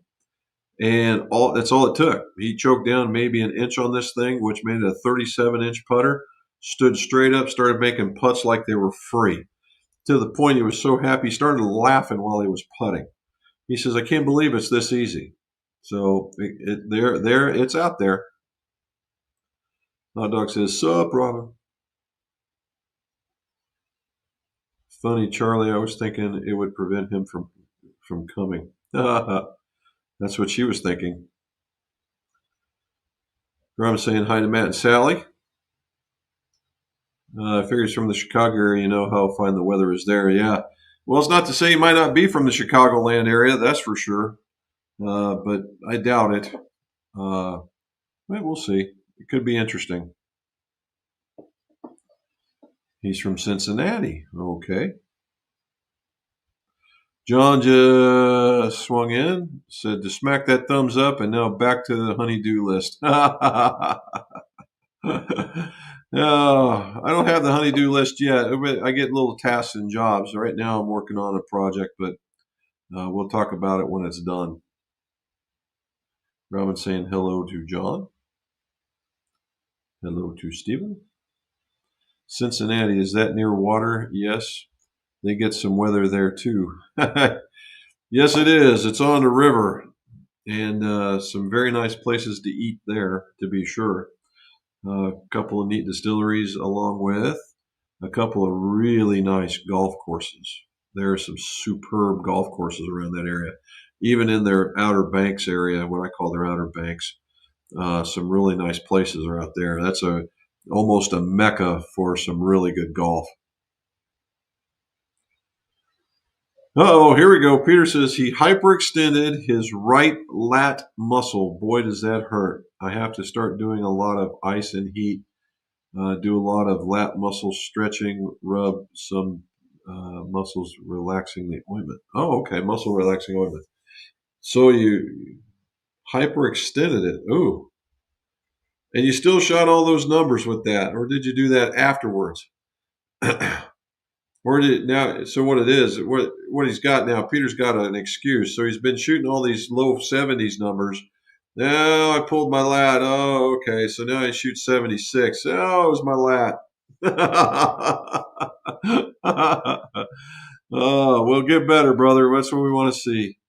And that's all it took. He choked down maybe an inch on this thing, which made it a 37-inch putter. Stood straight up, started making putts like they were free. To the point he was so happy, he started laughing while he was putting. He says, "I can't believe it's this easy." So it's out there. Hot Dog says, "Sup, Robin?" Funny, Charlie. I was thinking it would prevent him from coming. That's what she was thinking. Robin saying hi to Matt and Sally. I figure he's from the Chicago area. You know how fine the weather is there. Yeah. Well, it's not to say he might not be from the Chicagoland area. That's for sure. But I doubt it. Well, we'll see. It could be interesting. He's from Cincinnati. Okay. John just swung in, said to smack that thumbs up, and now back to the honey-do list. No, I don't have the honey-do list yet. I get little tasks and jobs. Right now I'm working on a project, but we'll talk about it when it's done. Robin saying hello to John. Hello to Stephen. Cincinnati, is that near water? Yes. They get some weather there too. Yes, it is. It's on the river, and some very nice places to eat there, to be sure. A couple of neat distilleries, along with a couple of really nice golf courses. There are some superb golf courses around that area, even in their Outer Banks area, what I call their Outer Banks. Some really nice places are out there. That's almost a mecca for some really good golf. Oh, here we go. Peter says he hyperextended his right lat muscle. Boy, does that hurt. I have to start doing a lot of ice and heat, do a lot of lat muscle stretching, rub some muscles, relaxing the ointment. Oh, okay. Muscle relaxing ointment. So you hyperextended it. Ooh. And you still shot all those numbers with that, or did you do that afterwards? Or did now? So what it is, what he's got now? Peter's got an excuse. So he's been shooting all these low 70s numbers. Now I pulled my lat. Oh, okay. So now I shoot 76. Oh, it was my lat. Oh, we'll get better, brother. That's what we want to see.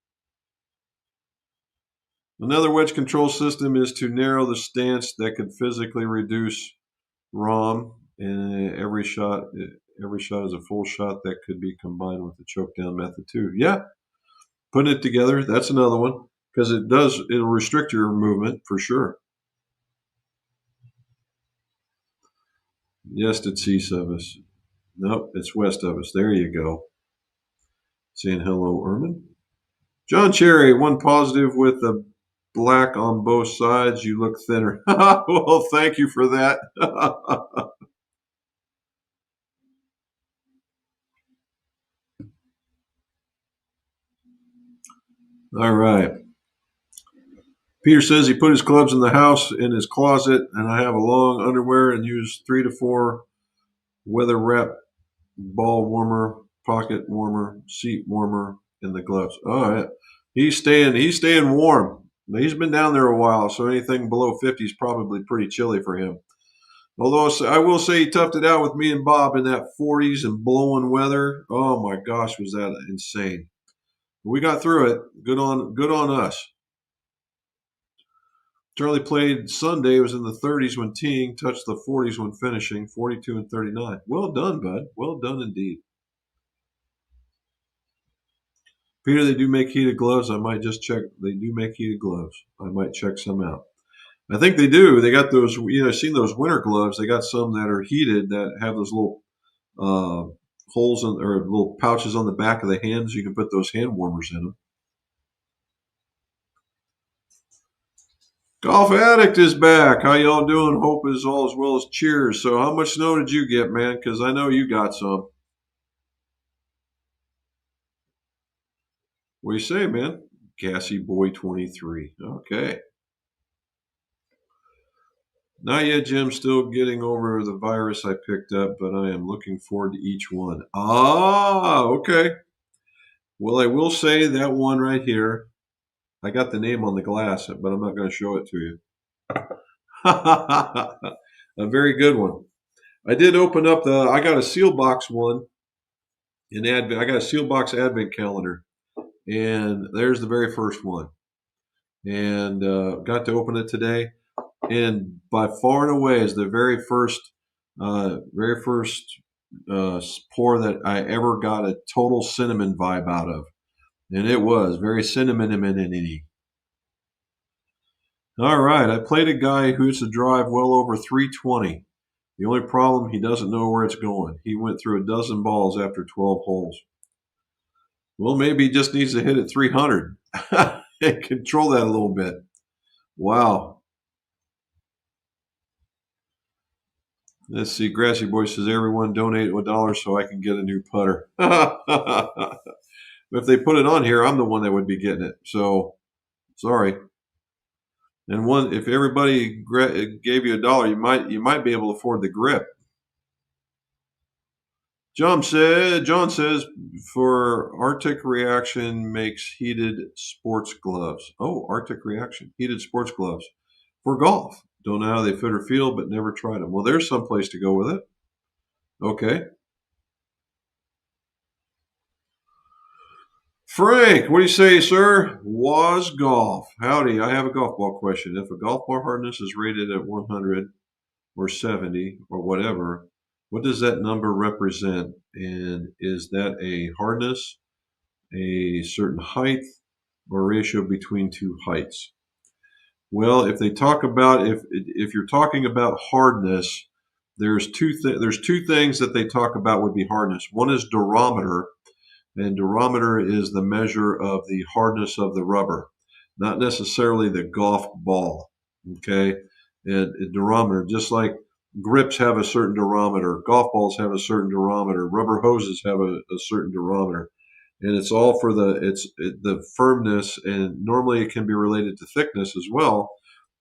Another wedge control system is to narrow the stance that could physically reduce ROM, and every shot is a full shot that could be combined with the choke down method too. Yeah, putting it together, that's another one because it'll restrict your movement for sure. Yes, it's east of us. Nope, it's west of us. There you go. Saying hello, Ermin. John Cherry, one positive with the black on both sides. You look thinner. Well, thank you for that. All right. Peter says he put his clubs in the house in his closet, and I have a long underwear and use 3 to 4 weather wrap, ball warmer, pocket warmer, seat warmer in the gloves. All right. He's staying warm. He's been down there a while, so anything below 50 is probably pretty chilly for him. Although I will say he toughed it out with me and Bob in that 40s and blowing weather. Oh my gosh, was that insane. We got through it. Good on us. Charlie played Sunday, was in the 30s when teeing, touched the 40s when finishing, 42 and 39. Well done, bud. Well done indeed. Peter, they do make heated gloves. I might just check. They do make heated gloves. I might check some out. I think they do. They got those, I've seen those winter gloves. They got some that are heated that have those little holes or little pouches on the back of the hands. You can put those hand warmers in them. Golf Addict is back. How y'all doing? Hope is all as well as cheers. So how much snow did you get, man? Because I know you got some. What do you say, man? Gassy Boy 23. Okay. Not yet, Jim. Still getting over the virus I picked up, but I am looking forward to each one. Ah, okay. Well, I will say that one right here. I got the name on the glass, but I'm not going to show it to you. A very good one. I did open up I got a seal box one in Advent. I got a seal box Advent calendar, and there's the very first one. And got to open it today, and by far and away is the very first pour that I ever got a total cinnamon vibe out of, and it was very cinnamon-y. All right, I played a guy who used to drive well over 320. The only problem, he doesn't know where it's going. He went through a dozen balls after 12 holes. Well, maybe he just needs to hit it 300 and control that a little bit. Wow. Let's see. Grassy Boy says, everyone donate $1 so I can get a new putter. If they put it on here, I'm the one that would be getting it. So, sorry. And if everybody gave you $1, you might be able to afford the grip. John says, for Arctic Reaction makes heated sports gloves. Oh, Arctic Reaction, heated sports gloves for golf. Don't know how they fit or feel, but never tried them. Well, there's some place to go with it. Okay. Frank, what do you say, sir? Was Golf. Howdy, I have a golf ball question. If a golf ball hardness is rated at 100 or 70 or whatever, what does that number represent? And is that a hardness, a certain height, or ratio between two heights? Well, if they talk about if you're talking about hardness, there's two things that they talk about would be hardness. One is durometer, and durometer is the measure of the hardness of the rubber, not necessarily the golf ball. Okay, and durometer, just like grips have a certain durometer, golf balls have a certain durometer, rubber hoses have a certain durometer, and it's all for the firmness, and normally it can be related to thickness as well,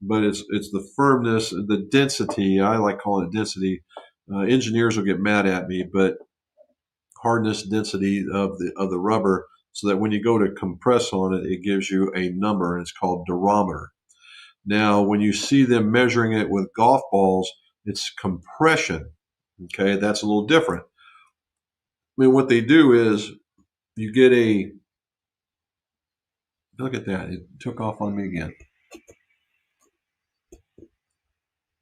but it's the firmness, the density. I like calling it density. Engineers will get mad at me, but hardness, density of the rubber, so that when you go to compress on it, it gives you a number, and it's called durometer. Now, when you see them measuring it with golf balls, it's compression. Okay, that's a little different. I mean, what they do is you get a look at that. It took off on me again.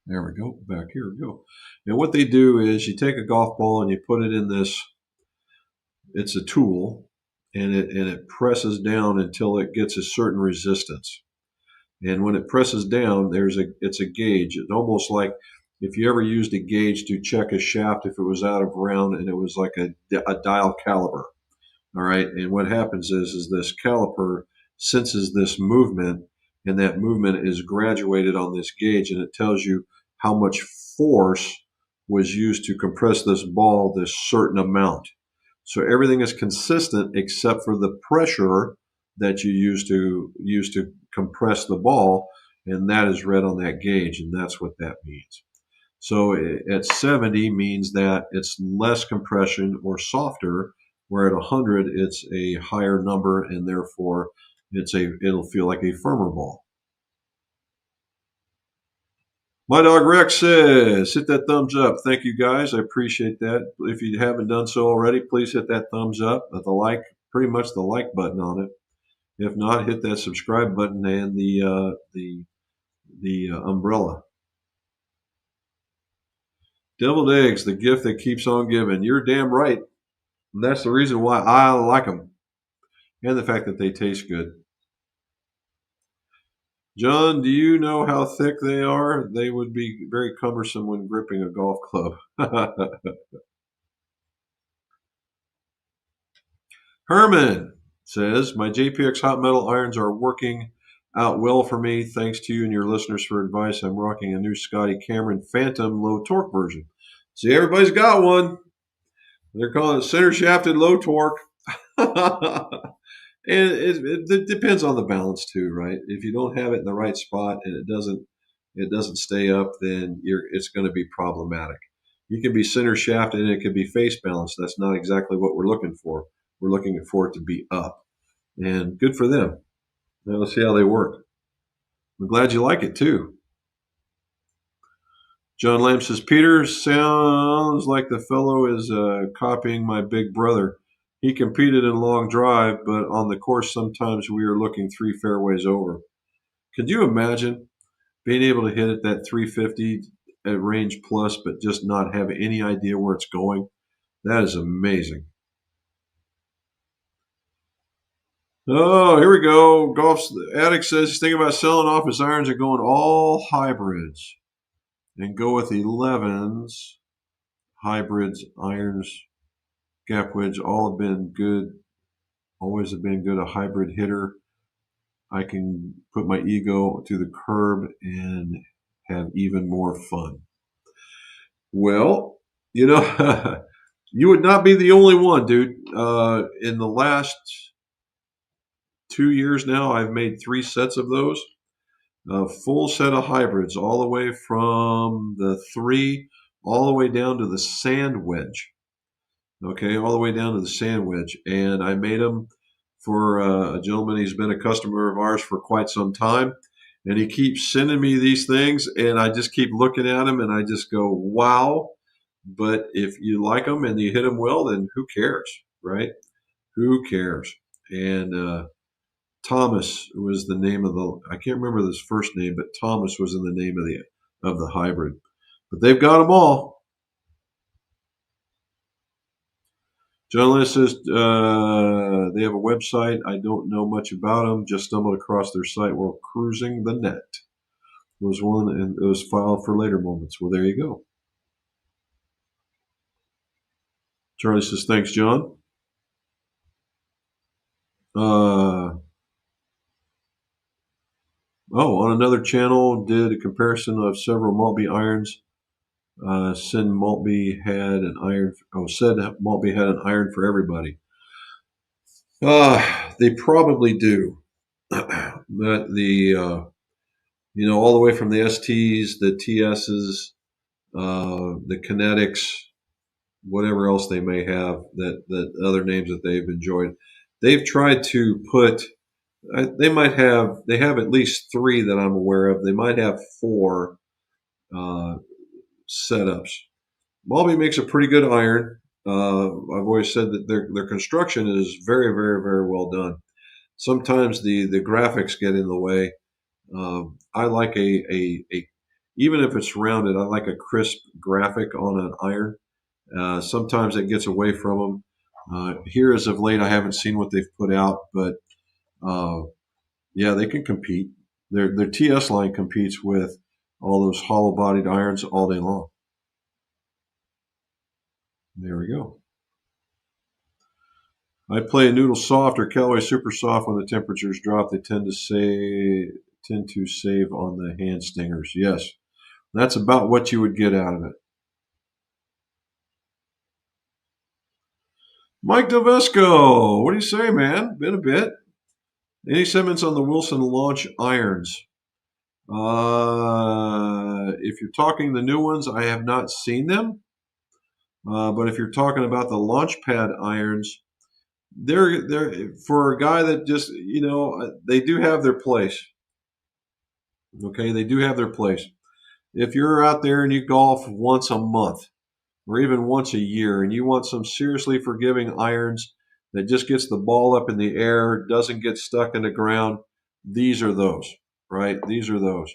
There we go. Back here we go. And what they do is you take a golf ball and you put it in this. It's a tool, and it presses down until it gets a certain resistance. And when it presses down, it's a gauge. It's almost like if you ever used a gauge to check a shaft if it was out of round, and it was like a dial caliper. All right. And what happens is this caliper senses this movement, and that movement is graduated on this gauge, and it tells you how much force was used to compress this ball this certain amount. So everything is consistent except for the pressure that you use to compress the ball, and that is read on that gauge, and that's what that means. So at 70 means that it's less compression or softer, where at 100 it's a higher number, and therefore it'll feel like a firmer ball. My dog Rex says, hit that thumbs up. Thank you, guys. I appreciate that. If you haven't done so already, please hit that thumbs up, pretty much the like button on it. If not, hit that subscribe button and the umbrella. Deviled eggs, the gift that keeps on giving. You're damn right. And that's the reason why I like them, and the fact that they taste good. John, do you know how thick they are? They would be very cumbersome when gripping a golf club. Herman says, my JPX hot metal irons are working out well for me. Thanks to you and your listeners for advice. I'm rocking a new Scotty Cameron Phantom low torque version. See, everybody's got one. They're calling it center shafted low torque. And it depends on the balance too, right? If you don't have it in the right spot and it doesn't stay up, then it's going to be problematic. You can be center shafted and it can be face balanced. That's not exactly what we're looking for. We're looking for it to be up, and good for them. Now let's see how they work. I'm glad you like it too. John Lamb says, Peter, sounds like the fellow is copying my big brother. He competed in long drive, but on the course sometimes we are looking 3 fairways over. Could you imagine being able to hit at that 350 at range plus, but just not have any idea where it's going? That is amazing. Oh, here we go. Golf Addict says he's thinking about selling off his irons and going all hybrids. and go with 11s, hybrids, irons, gap wedge. All have been good. Always have been good. A hybrid hitter. I can put my ego to the curb and have even more fun. Well, you know, you would not be the only one, dude. In the last 2 years now, I've made 3 sets of those. A full set of hybrids, all the way from the 3, all the way down to the sand wedge. Okay, all the way down to the sand wedge. And I made them for a gentleman. He's been a customer of ours for quite some time. And he keeps sending me these things, and I just keep looking at them, and I just go, wow. But if you like them and you hit them well, then who cares, right? Who cares? And Thomas was the name of the. I can't remember his first name, but Thomas was in the name of the hybrid. But they've got them all. John Lynn says they have a website. I don't know much about them. Just stumbled across their site while cruising the net. Was one, and it was filed for later moments. Well, there you go. Charlie says, thanks, John. On another channel, did a comparison of several Maltby irons. Said Maltby had an iron. Said Maltby had an iron for everybody. They probably do. But all the way from the STs, the TSs, the Kinetics, whatever else they may have, that other names that they've enjoyed. They've tried to put. They have at least 3 that I'm aware of. They might have 4 setups. Maltby makes a pretty good iron. I've always said that their construction is very, very, very well done. Sometimes the graphics get in the way. I like a even if it's rounded, I like a crisp graphic on an iron. Sometimes it gets away from them. Here as of late, I haven't seen what they've put out, but yeah, they can compete. Their TS line competes with all those hollow-bodied irons all day long. There we go. I play a Noodle Soft or Callaway Super Soft when the temperatures drop. They tend to save on the hand stingers. Yes, that's about what you would get out of it. Mike Delvesco, what do you say, man? Been a bit. Any sentiments on the Wilson launch irons? If you're talking the new ones, I have not seen them. But if you're talking about the launch pad irons, they're for a guy that just, they do have their place. Okay, they do have their place. If you're out there and you golf once a month or even once a year and you want some seriously forgiving irons that just gets the ball up in the air, doesn't get stuck in the ground, these are those, right? These are those.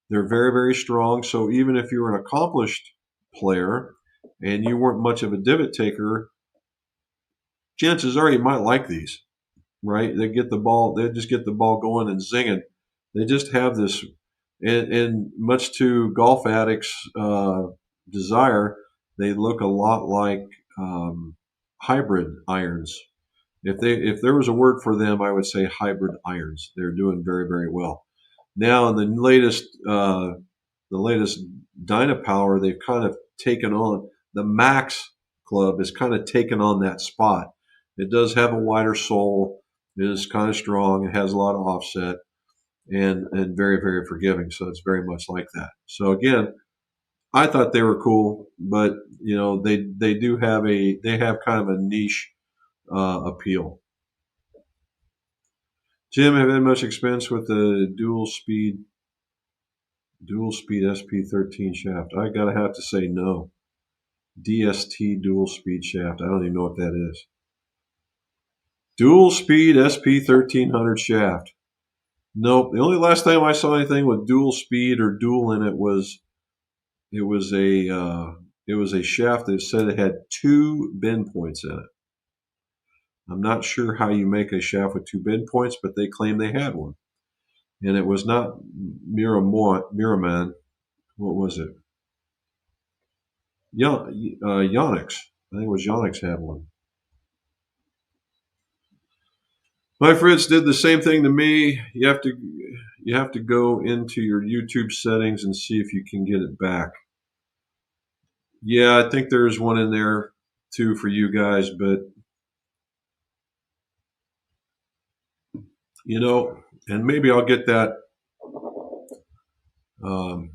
They're very, very strong. So even if you're an accomplished player and you weren't much of a divot taker, chances are you might like these, right? They just get the ball going and zinging. They just have this, and much to golf addicts' desire, they look a lot like hybrid irons. If there was a word for them, I would say hybrid irons. They're doing very, very well. Now, in the latest Dynapower, they've kind of taken on the Max Club has kind of taken on that spot. It does have a wider sole. It is kind of strong. It has a lot of offset and very, very forgiving. So it's very much like that. So again, I thought they were cool, but they have kind of a niche appeal. Jim, have you had much experience with the dual speed SP13 shaft? I gotta have to say no. DST dual speed shaft. I don't even know what that is. Dual speed SP1300 shaft. Nope. The only last time I saw anything with dual speed or dual in it was a shaft that said it had 2 bend points in it. I'm not sure how you make a shaft with 2 bend points, but they claim they had one. And it was not Miraman. What was it? Yonex. I think it was Yonex had one. My Fritz did the same thing to me. You have to go into your YouTube settings and see if you can get it back. Yeah, I think there's one in there too for you guys, but and maybe I'll get that. Um,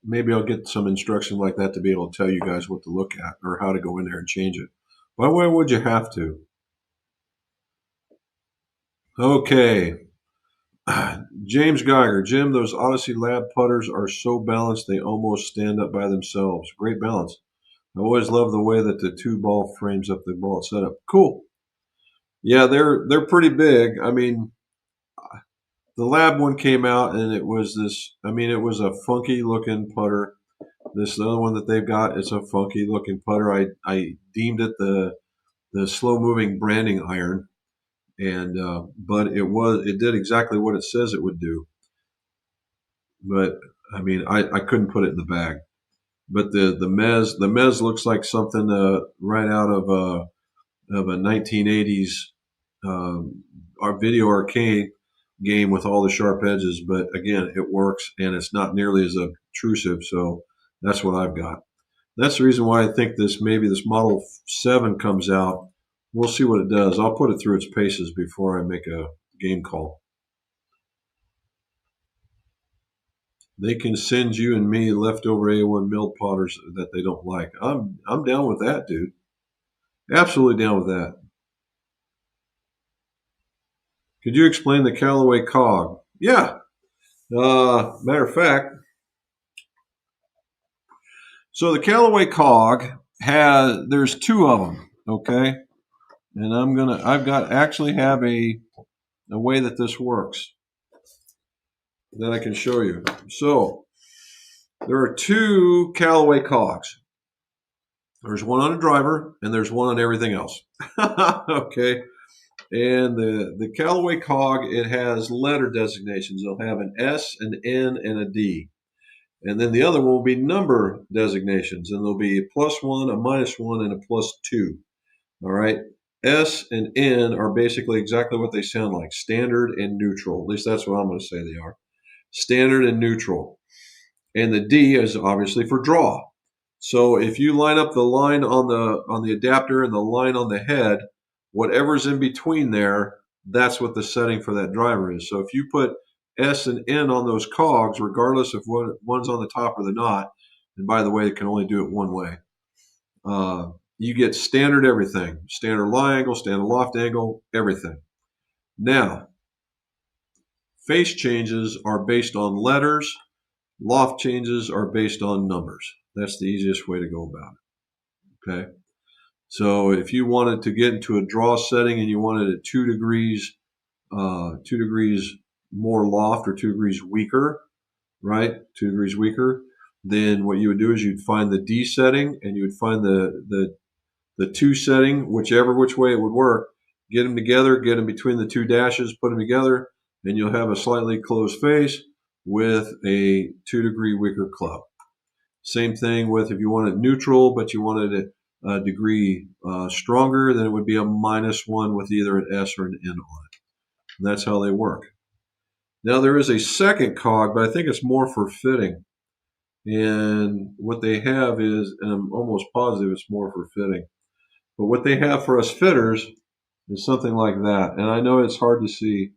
Maybe I'll get some instruction like that to be able to tell you guys what to look at or how to go in there and change it. Why would you have to? Okay. James Geiger, Jim, those Odyssey Lab putters are so balanced they almost stand up by themselves. Great balance. I always love the way that the two ball frames up the ball setup. Cool. Yeah, they're pretty big. I mean, the Lab one came out and it was this. I mean, it was a funky looking putter. This other one that they've got is a funky looking putter. I deemed it the slow moving branding iron, and but it did exactly what it says it would do. But I mean, I couldn't put it in the bag. But the Mez looks like something right out of a 1980s our video arcade game with all the sharp edges. But again, it works and it's not nearly as obtrusive. So that's what I've got. That's the reason why I think maybe this Model 7 comes out. We'll see what it does. I'll put it through its paces before I make a game call. They can send you and me leftover A1 milled potters that they don't like. I'm down with that, dude. Absolutely down with that. Could you explain the Callaway cog? Yeah. Matter of fact, so the Callaway cog there's two of them, okay? And I've got actually have a way that this works that I can show you. So there are two Callaway cogs. There's one on a driver and there's one on everything else. Okay. And the Callaway cog, it has letter designations. It'll have an S, an N, and a D. And then the other one will be number designations. And there'll be a +1, a -1, and a +2. All right. S and N are basically exactly what they sound like, standard and neutral. At least that's what I'm going to say they are. Standard and neutral. And the D is obviously for draw. So if you line up the line on the adapter and the line on the head, whatever's in between there, that's what the setting for that driver is. So if you put S and N on those cogs, regardless of what one's on the top or the not, and by the way, it can only do it one way, you get standard everything. Standard lie angle, standard loft angle, everything. Now, face changes are based on letters. Loft changes are based on numbers. That's the easiest way to go about it. Okay. So if you wanted to get into a draw setting and you wanted it 2 degrees more loft or 2 degrees weaker, right? 2 degrees weaker, then what you would do is you'd find the D setting and you would find the 2 setting, which way it would work. Get them together, get them between the 2 dashes, put them together, and you'll have a slightly closed face with a 2 degree weaker club. Same thing with if you wanted neutral, but you wanted it a degree stronger, then it would be a -1 with either an S or an N on it. And that's how they work. Now there is a second cog, but I think it's more for fitting. And what they have is, and I'm almost positive it's more for fitting, but what they have for us fitters is something like that. And I know it's hard to see,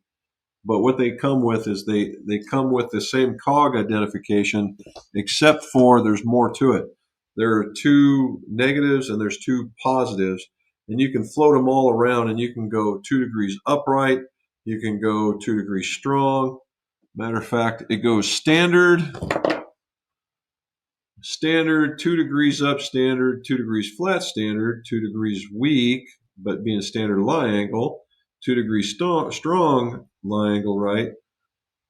but what they come with is they come with the same cog identification, except for there's more to it. There are 2 negatives and there's 2 positives, and you can float them all around, and you can go 2 degrees upright, you can go 2 degrees strong. Matter of fact, it goes standard, 2 degrees up, standard, 2 degrees flat, standard, 2 degrees weak, but being standard lie angle, 2 degrees strong lie angle, right?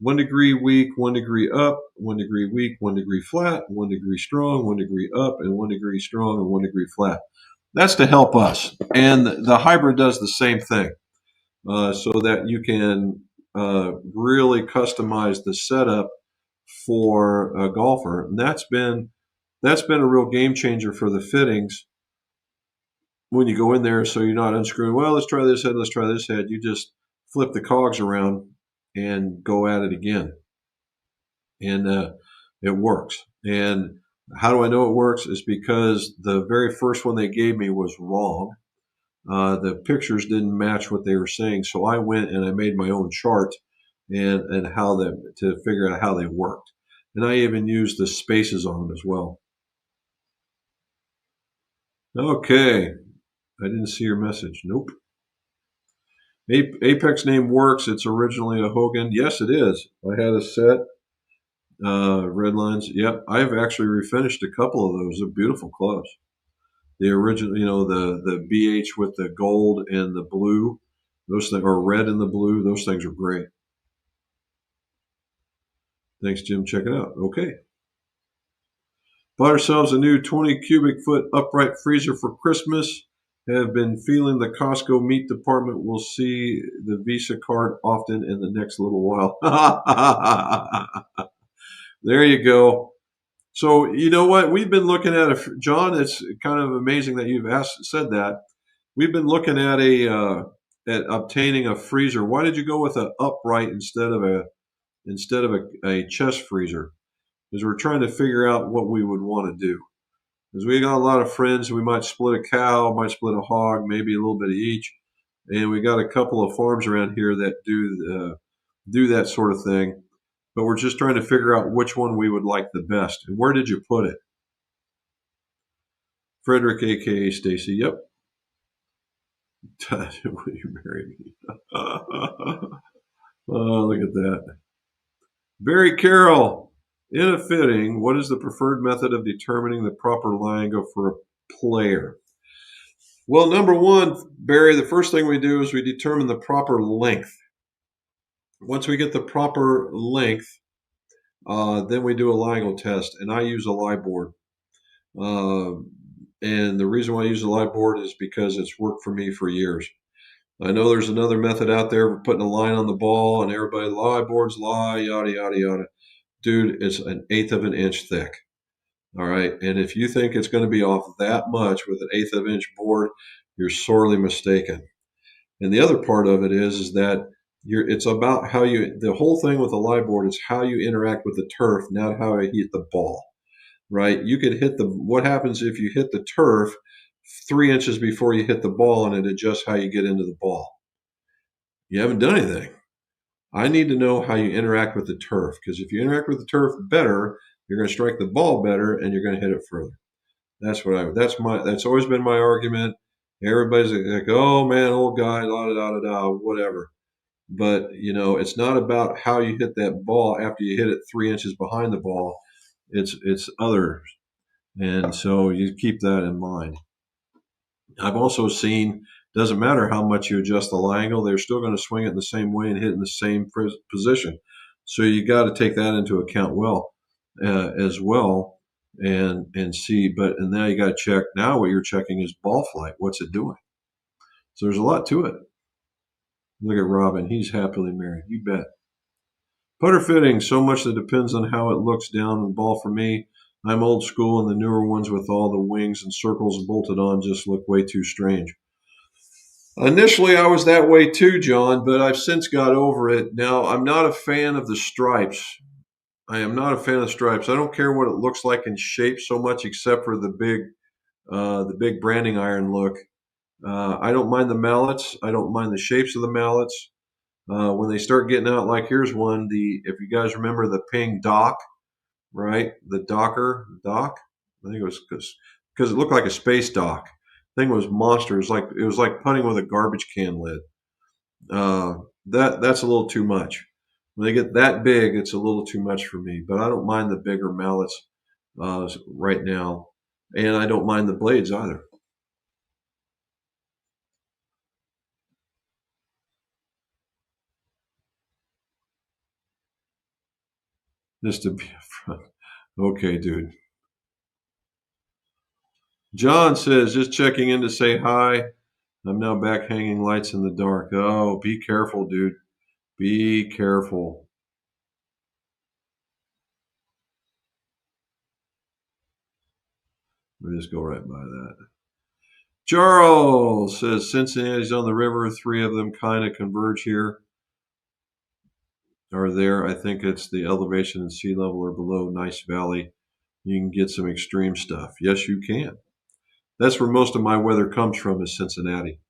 1 degree weak, 1 degree up, 1 degree weak, 1 degree flat, 1 degree strong, 1 degree up, and 1 degree strong and 1 degree flat. That's to help us. And the hybrid does the same thing, so that you can really customize the setup for a golfer. And that's been That's been a real game changer for the fittings when you go in there, so you're not unscrewing. Well, let's try this head. Let's try this head. You just flip the cogs around and go at it again, and it works. And how do I know it works? Is because the very first one they gave me was wrong. The pictures didn't match what they were saying, so I went and I made my own chart and how them to figure out how they worked. And I even used the spaces on them as well. Okay, I didn't see your message. Nope. Apex name works. It's originally a Hogan. Yes, it is. I had a set. Red lines. Yep. I've actually refinished a couple of those. They're beautiful clubs. The original, the BH with the gold and the blue. Those things are red and the blue. Those things are great. Thanks, Jim. Check it out. Okay. Bought ourselves a new 20 cubic foot upright freezer for Christmas. Have been feeling the Costco meat department will see the Visa card often in the next little while. There you go. So you know what? We've been looking at John. It's kind of amazing that you've said that. We've been looking at at obtaining a freezer. Why did you go with an upright instead of a chest freezer? Because we're trying to figure out what we would want to do. Because we got a lot of friends, we might split a cow, might split a hog, maybe a little bit of each, and we got a couple of farms around here that do that sort of thing. But we're just trying to figure out which one we would like the best. And where did you put it? Frederick, aka Stacy. Yep. Will you marry me? Oh, look at that. Barry Carroll. In a fitting, what is the preferred method of determining the proper lie angle for a player? Well, number one, Barry, the first thing we do is we determine the proper length. Once we get the proper length, then we do a lie angle test, and I use a lie board. And the reason why I use a lie board is because it's worked for me for years. I know there's another method out there for putting a line on the ball, and everybody, lie boards, lie, yada, yada, yada. Dude, it's an eighth of an inch thick. All right. And if you think it's going to be off that much with an eighth of an inch board, you're sorely mistaken. And the other part of it is that it's about how the whole thing with the lie board is how you interact with the turf, not how you hit the ball, right? You could what happens if you hit the turf 3 inches before you hit the ball and it adjusts how you get into the ball? You haven't done anything. I need to know how you interact with the turf, because if you interact with the turf better, you're going to strike the ball better and you're going to hit it further. That's always been my argument. Everybody's like, oh man, old guy, la da da da da, whatever. But it's not about how you hit that ball after you hit it 3 inches behind the ball. It's others, and so you keep that in mind. I've also seen, doesn't matter how much you adjust the lie angle, they're still going to swing it in the same way and hit in the same position. So you got to take that into account as well, and see. And now you got to check. Now what you're checking is ball flight. What's it doing? So there's a lot to it. Look at Robin. He's happily married. You bet. Putter fitting. So much that depends on how it looks down the ball for me. I'm old school, and the newer ones with all the wings and circles bolted on just look way too strange. Initially, I was that way too, John, but I've since got over it. Now, I'm not a fan of the stripes. I am not a fan of stripes. I don't care what it looks like in shape so much, except for the big branding iron look. I don't mind the mallets. I don't mind the shapes of the mallets. When they start getting out, like here's one. If you guys remember the Ping Dock, right? The Dock. I think it was because it looked like a space dock. Thing was monster. It was like putting with a garbage can lid. That's a little too much. When they get that big, it's a little too much for me. But I don't mind the bigger mallets right now, and I don't mind the blades either. Just to be upfront. Okay, dude. John says, just checking in to say hi. I'm now back hanging lights in the dark. Oh, be careful, dude. Be careful. We just go right by that. Charles says Cincinnati's on the river. Three of them kind of converge here or there. I think it's the elevation and sea level or below. Nice valley. You can get some extreme stuff. Yes, you can. That's where most of my weather comes from, is Cincinnati.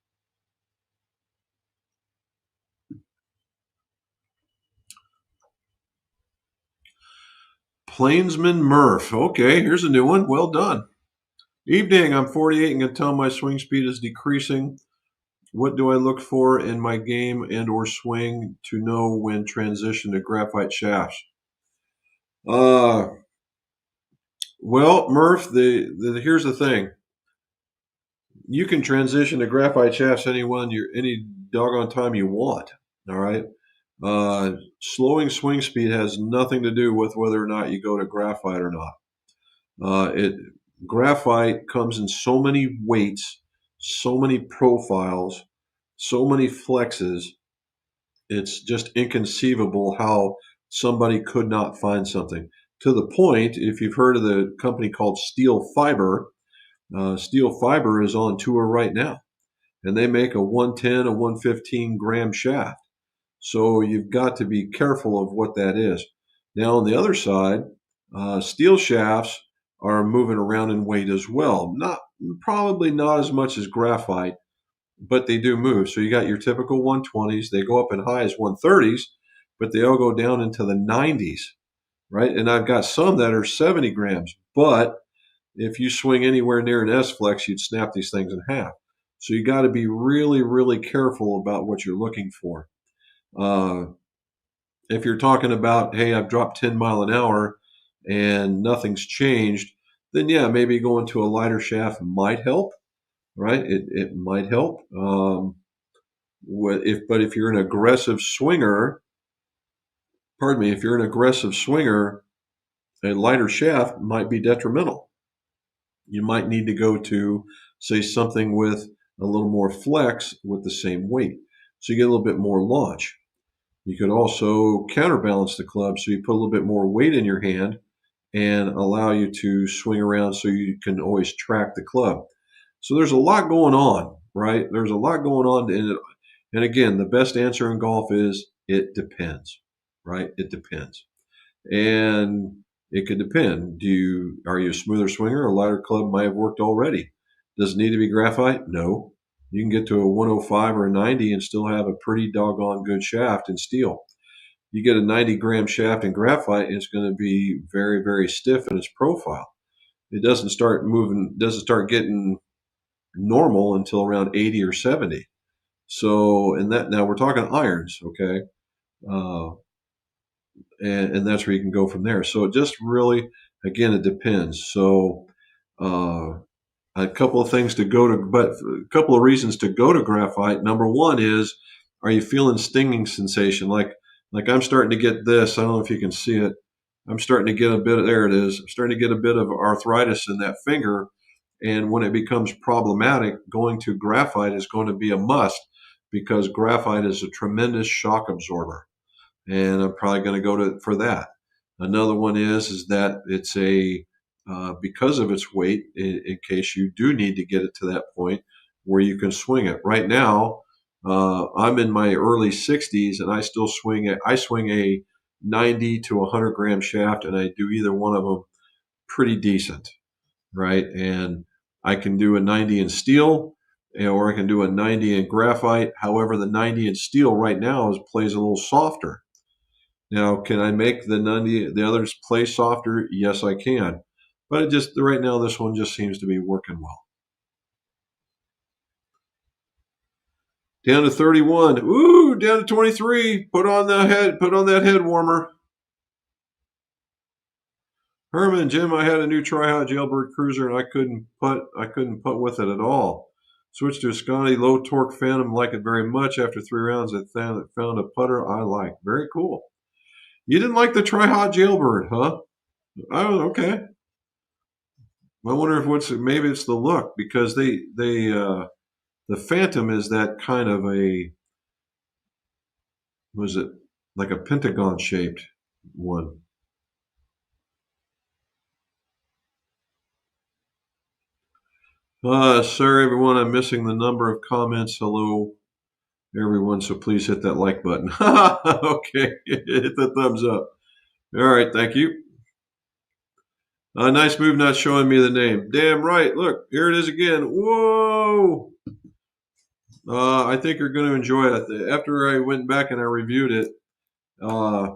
Plainsman Murph. Okay, here's a new one. Well done. Evening, I'm 48 and can tell my swing speed is decreasing. What do I look for in my game and or swing to know when transition to graphite shafts? Uh, well, Murph, here's the thing. You can transition to graphite shafts any doggone time you want. All right. Slowing swing speed has nothing to do with whether or not you go to graphite or not. It Graphite comes in so many weights, so many profiles, so many flexes. It's just inconceivable how somebody could not find something. To the point, if you've heard of the company called Steel Fiber is on tour right now, and they make a 110, a 115 gram shaft. So you've got to be careful of what that is. Now, on the other side, steel shafts are moving around in weight as well. Probably not as much as graphite, but they do move. So you got your typical 120s. They go up in high as 130s, but they all go down into the 90s, right? And I've got some that are 70 grams. But if you swing anywhere near an S-flex, you'd snap these things in half. So you got to be really, really careful about what you're looking for. Uh, if you're talking about, hey, I've dropped 10 mile an hour and nothing's changed, then yeah, maybe going to a lighter shaft might help, right? It might help. If you're an aggressive swinger, if you're an aggressive swinger, a lighter shaft might be detrimental. You might need to go to, say, something with a little more flex with the same weight. So you get a little bit more launch. You could also counterbalance the club so you put a little bit more weight in your hand and allow you to swing around so you can always track the club. So there's a lot going on, right? There's a lot going on. And again, the best answer in golf is it depends, right? It depends. And it could depend. Are you a smoother swinger? A lighter club might have worked already. Does it need to be graphite? No. You can get to a 105 or a 90 and still have a pretty doggone good shaft in steel. You get a 90 gram shaft in graphite, and it's going to be very, very stiff in its profile. It doesn't start getting normal until around 80 or 70. So, now we're talking irons, okay? Uh, and that's where you can go from there. So it just really, again, it depends. So uh, a couple of things to go to, but a couple of reasons to go to graphite. Number one is, are you feeling stinging sensation? Like I'm starting to get this. I don't know if you can see it. I'm starting to get a bit of, there it is. I'm starting to get a bit of arthritis in that finger. And when it becomes problematic, going to graphite is going to be a must because graphite is a tremendous shock absorber, and I'm probably going to go to for that. Another one is that it's because of its weight, in case you do need to get it to that point where you can swing it. Right now, I'm in my early 60s, and I still swing it. I swing a 90 to 100 gram shaft, and I do either one of them pretty decent, right? And I can do a 90 in steel, or I can do a 90 in graphite. However, the 90 in steel right now plays a little softer. Now, can I make the others play softer? Yes, I can. But right now, this one just seems to be working well. Down to 31. Ooh, down to 23. Put on that head warmer. Herman, Jim, I had a new Tri-Hot Jailbird Cruiser and I couldn't putt with it at all. Switched to a Scotty low torque Phantom, like it very much. After 3 rounds, I found a putter I like. Very cool. You didn't like the Tri-Hot Jailbird, huh? Oh, okay. I wonder if maybe it's the look, because the Phantom is that kind of was it like a pentagon shaped one? Sorry, everyone. I'm missing the number of comments. Hello, everyone. So please hit that like button. Okay, hit the thumbs up. All right, thank you. Nice move not showing me the name. Damn right. Look, here it is again. Whoa. I think you're going to enjoy it. After I went back and I reviewed it, uh,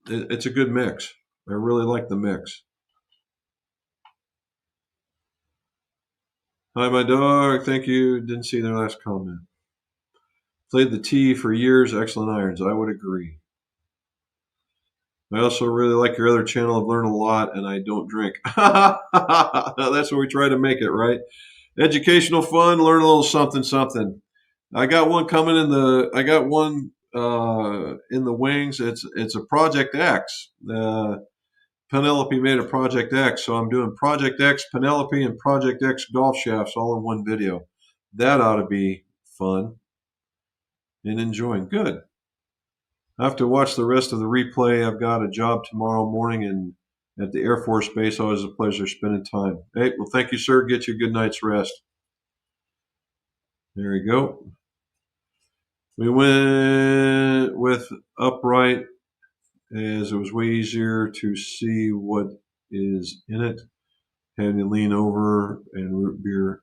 it's a good mix. I really like the mix. Hi, my dog. Thank you. Didn't see their last comment. Played the tee for years. Excellent irons. I would agree. I also really like your other channel. I've learned a lot, and I don't drink. That's what we try to make it, right? Educational fun. Learn a little something, something. I got one coming in the. I got one in the wings. It's a Project X. Penelope made a Project X, so I'm doing Project X Penelope and Project X golf shafts all in one video. That ought to be fun and enjoying. Good. I have to watch the rest of the replay. I've got a job tomorrow morning and at the Air Force Base. Always a pleasure spending time. Hey, well, thank you, sir. Get you a good night's rest. There we go. We went with upright as it was way easier to see what is in it. Having to lean over and root beer.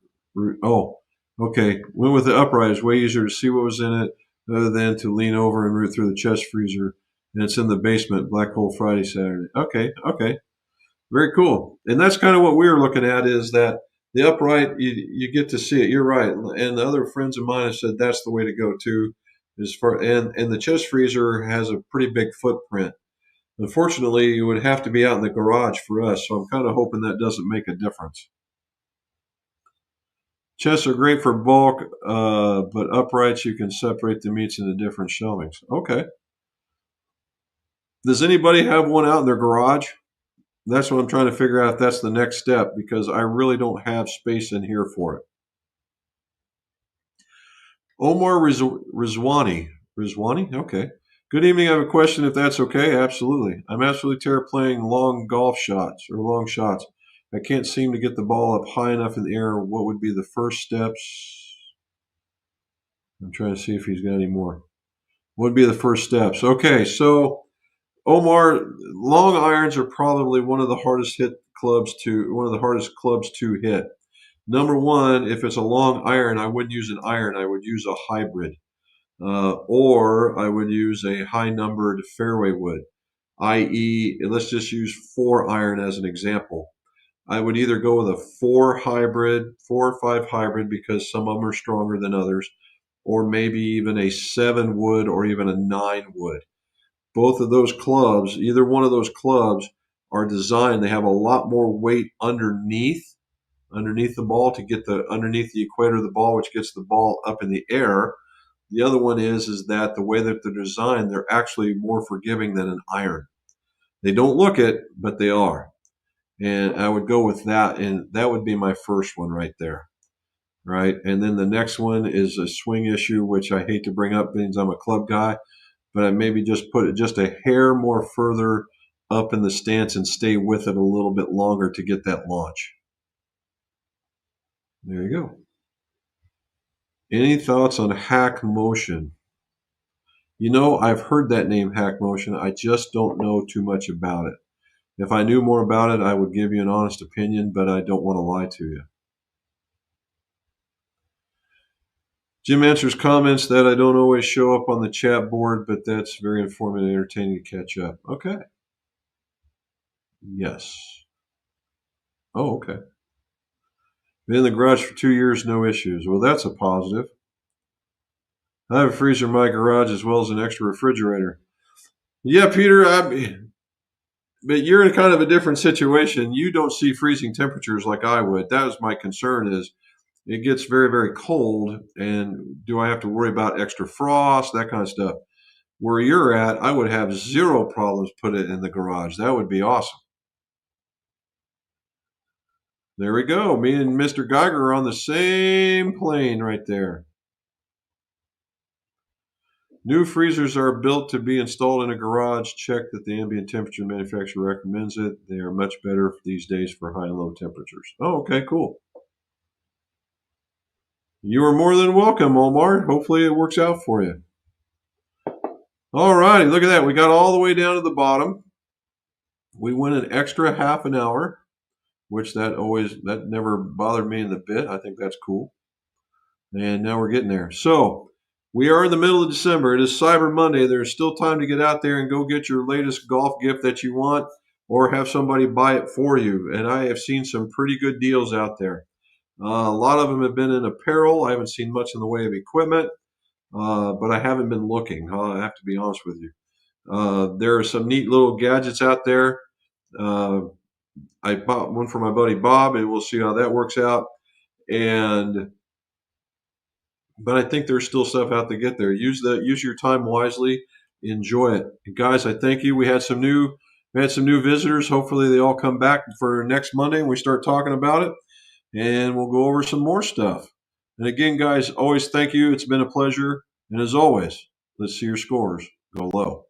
Oh, okay. Went with the upright. It's way easier to see what was in it other than to lean over and root through the chest freezer. And it's in the basement, Black Hole Friday, Saturday. Okay. Very cool. And that's kind of what we were looking at is that the upright, you get to see it. You're right. And the other friends of mine have said that's the way to go too. And the chest freezer has a pretty big footprint. Unfortunately, it would have to be out in the garage for us, so I'm kind of hoping that doesn't make a difference. Chests are great for bulk, but uprights you can separate the meats into different shelvings. Okay. Does anybody have one out in their garage? That's what I'm trying to figure out if that's the next step because I really don't have space in here for it. Omar Rizwani. Rizwani? Okay. Good evening. I have a question if that's okay. Absolutely. I'm absolutely terrible playing long golf shots or long shots. I can't seem to get the ball up high enough in the air. What would be the first steps? I'm trying to see if he's got any more. What would be the first steps? Okay, so Omar, long irons are probably one of the hardest clubs to hit. Number one, if it's a long iron, I wouldn't use an iron. I would use a hybrid. Or I would use a high numbered fairway wood, i.e., let's just use 4 iron as an example. I would either go with a 4 or 5 hybrid because some of them are stronger than others, or maybe even a 7 wood or even a 9 wood. Both of those clubs, either one of those clubs, are designed, they have a lot more weight underneath the ball to get underneath the equator of the ball, which gets the ball up in the air. The other one is that the way that they're designed, they're actually more forgiving than an iron. They don't look it, but they are. And I would go with that, and that would be my first one right there. Right. And then the next one is a swing issue, which I hate to bring up because I'm a club guy, but I maybe just put it just a hair more further up in the stance and stay with it a little bit longer to get that launch. There you go. Any thoughts on hack motion? I've heard that name, hack motion. I just don't know too much about it. If I knew more about it, I would give you an honest opinion, but I don't want to lie to you. Jim answers comments that I don't always show up on the chat board, but that's very informative and entertaining to catch up. Okay. Yes. Oh, okay. Been in the garage for 2 years, no issues. Well, that's a positive. I have a freezer in my garage as well as an extra refrigerator. Yeah, Peter, but you're in kind of a different situation. You don't see freezing temperatures like I would. That was my concern is it gets very, very cold, and do I have to worry about extra frost, that kind of stuff? Where you're at, I would have zero problems put it in the garage. That would be awesome. There we go. Me and Mr. Geiger are on the same plane right there. New freezers are built to be installed in a garage. Check that the ambient temperature the manufacturer recommends it. They are much better these days for high and low temperatures. Oh, okay, cool. You are more than welcome, Omar. Hopefully it works out for you. All righty, look at that. We got all the way down to the bottom. We went an extra half an hour, which that never bothered me in the bit. I think that's cool. And now we're getting there. So we are in the middle of December. It is Cyber Monday. There's still time to get out there and go get your latest golf gift that you want or have somebody buy it for you. And I have seen some pretty good deals out there. A lot of them have been in apparel. I haven't seen much in the way of equipment, but I haven't been looking. I have to be honest with you. There are some neat little gadgets out there. Uh, I bought one for my buddy Bob, and we'll see how that works out. But I think there's still stuff out to get there. Use your time wisely. Enjoy it, and guys. I thank you. We had some new visitors. Hopefully, they all come back for next Monday, and we start talking about it, and we'll go over some more stuff. And again, guys, always thank you. It's been a pleasure, and as always, let's see your scores go low.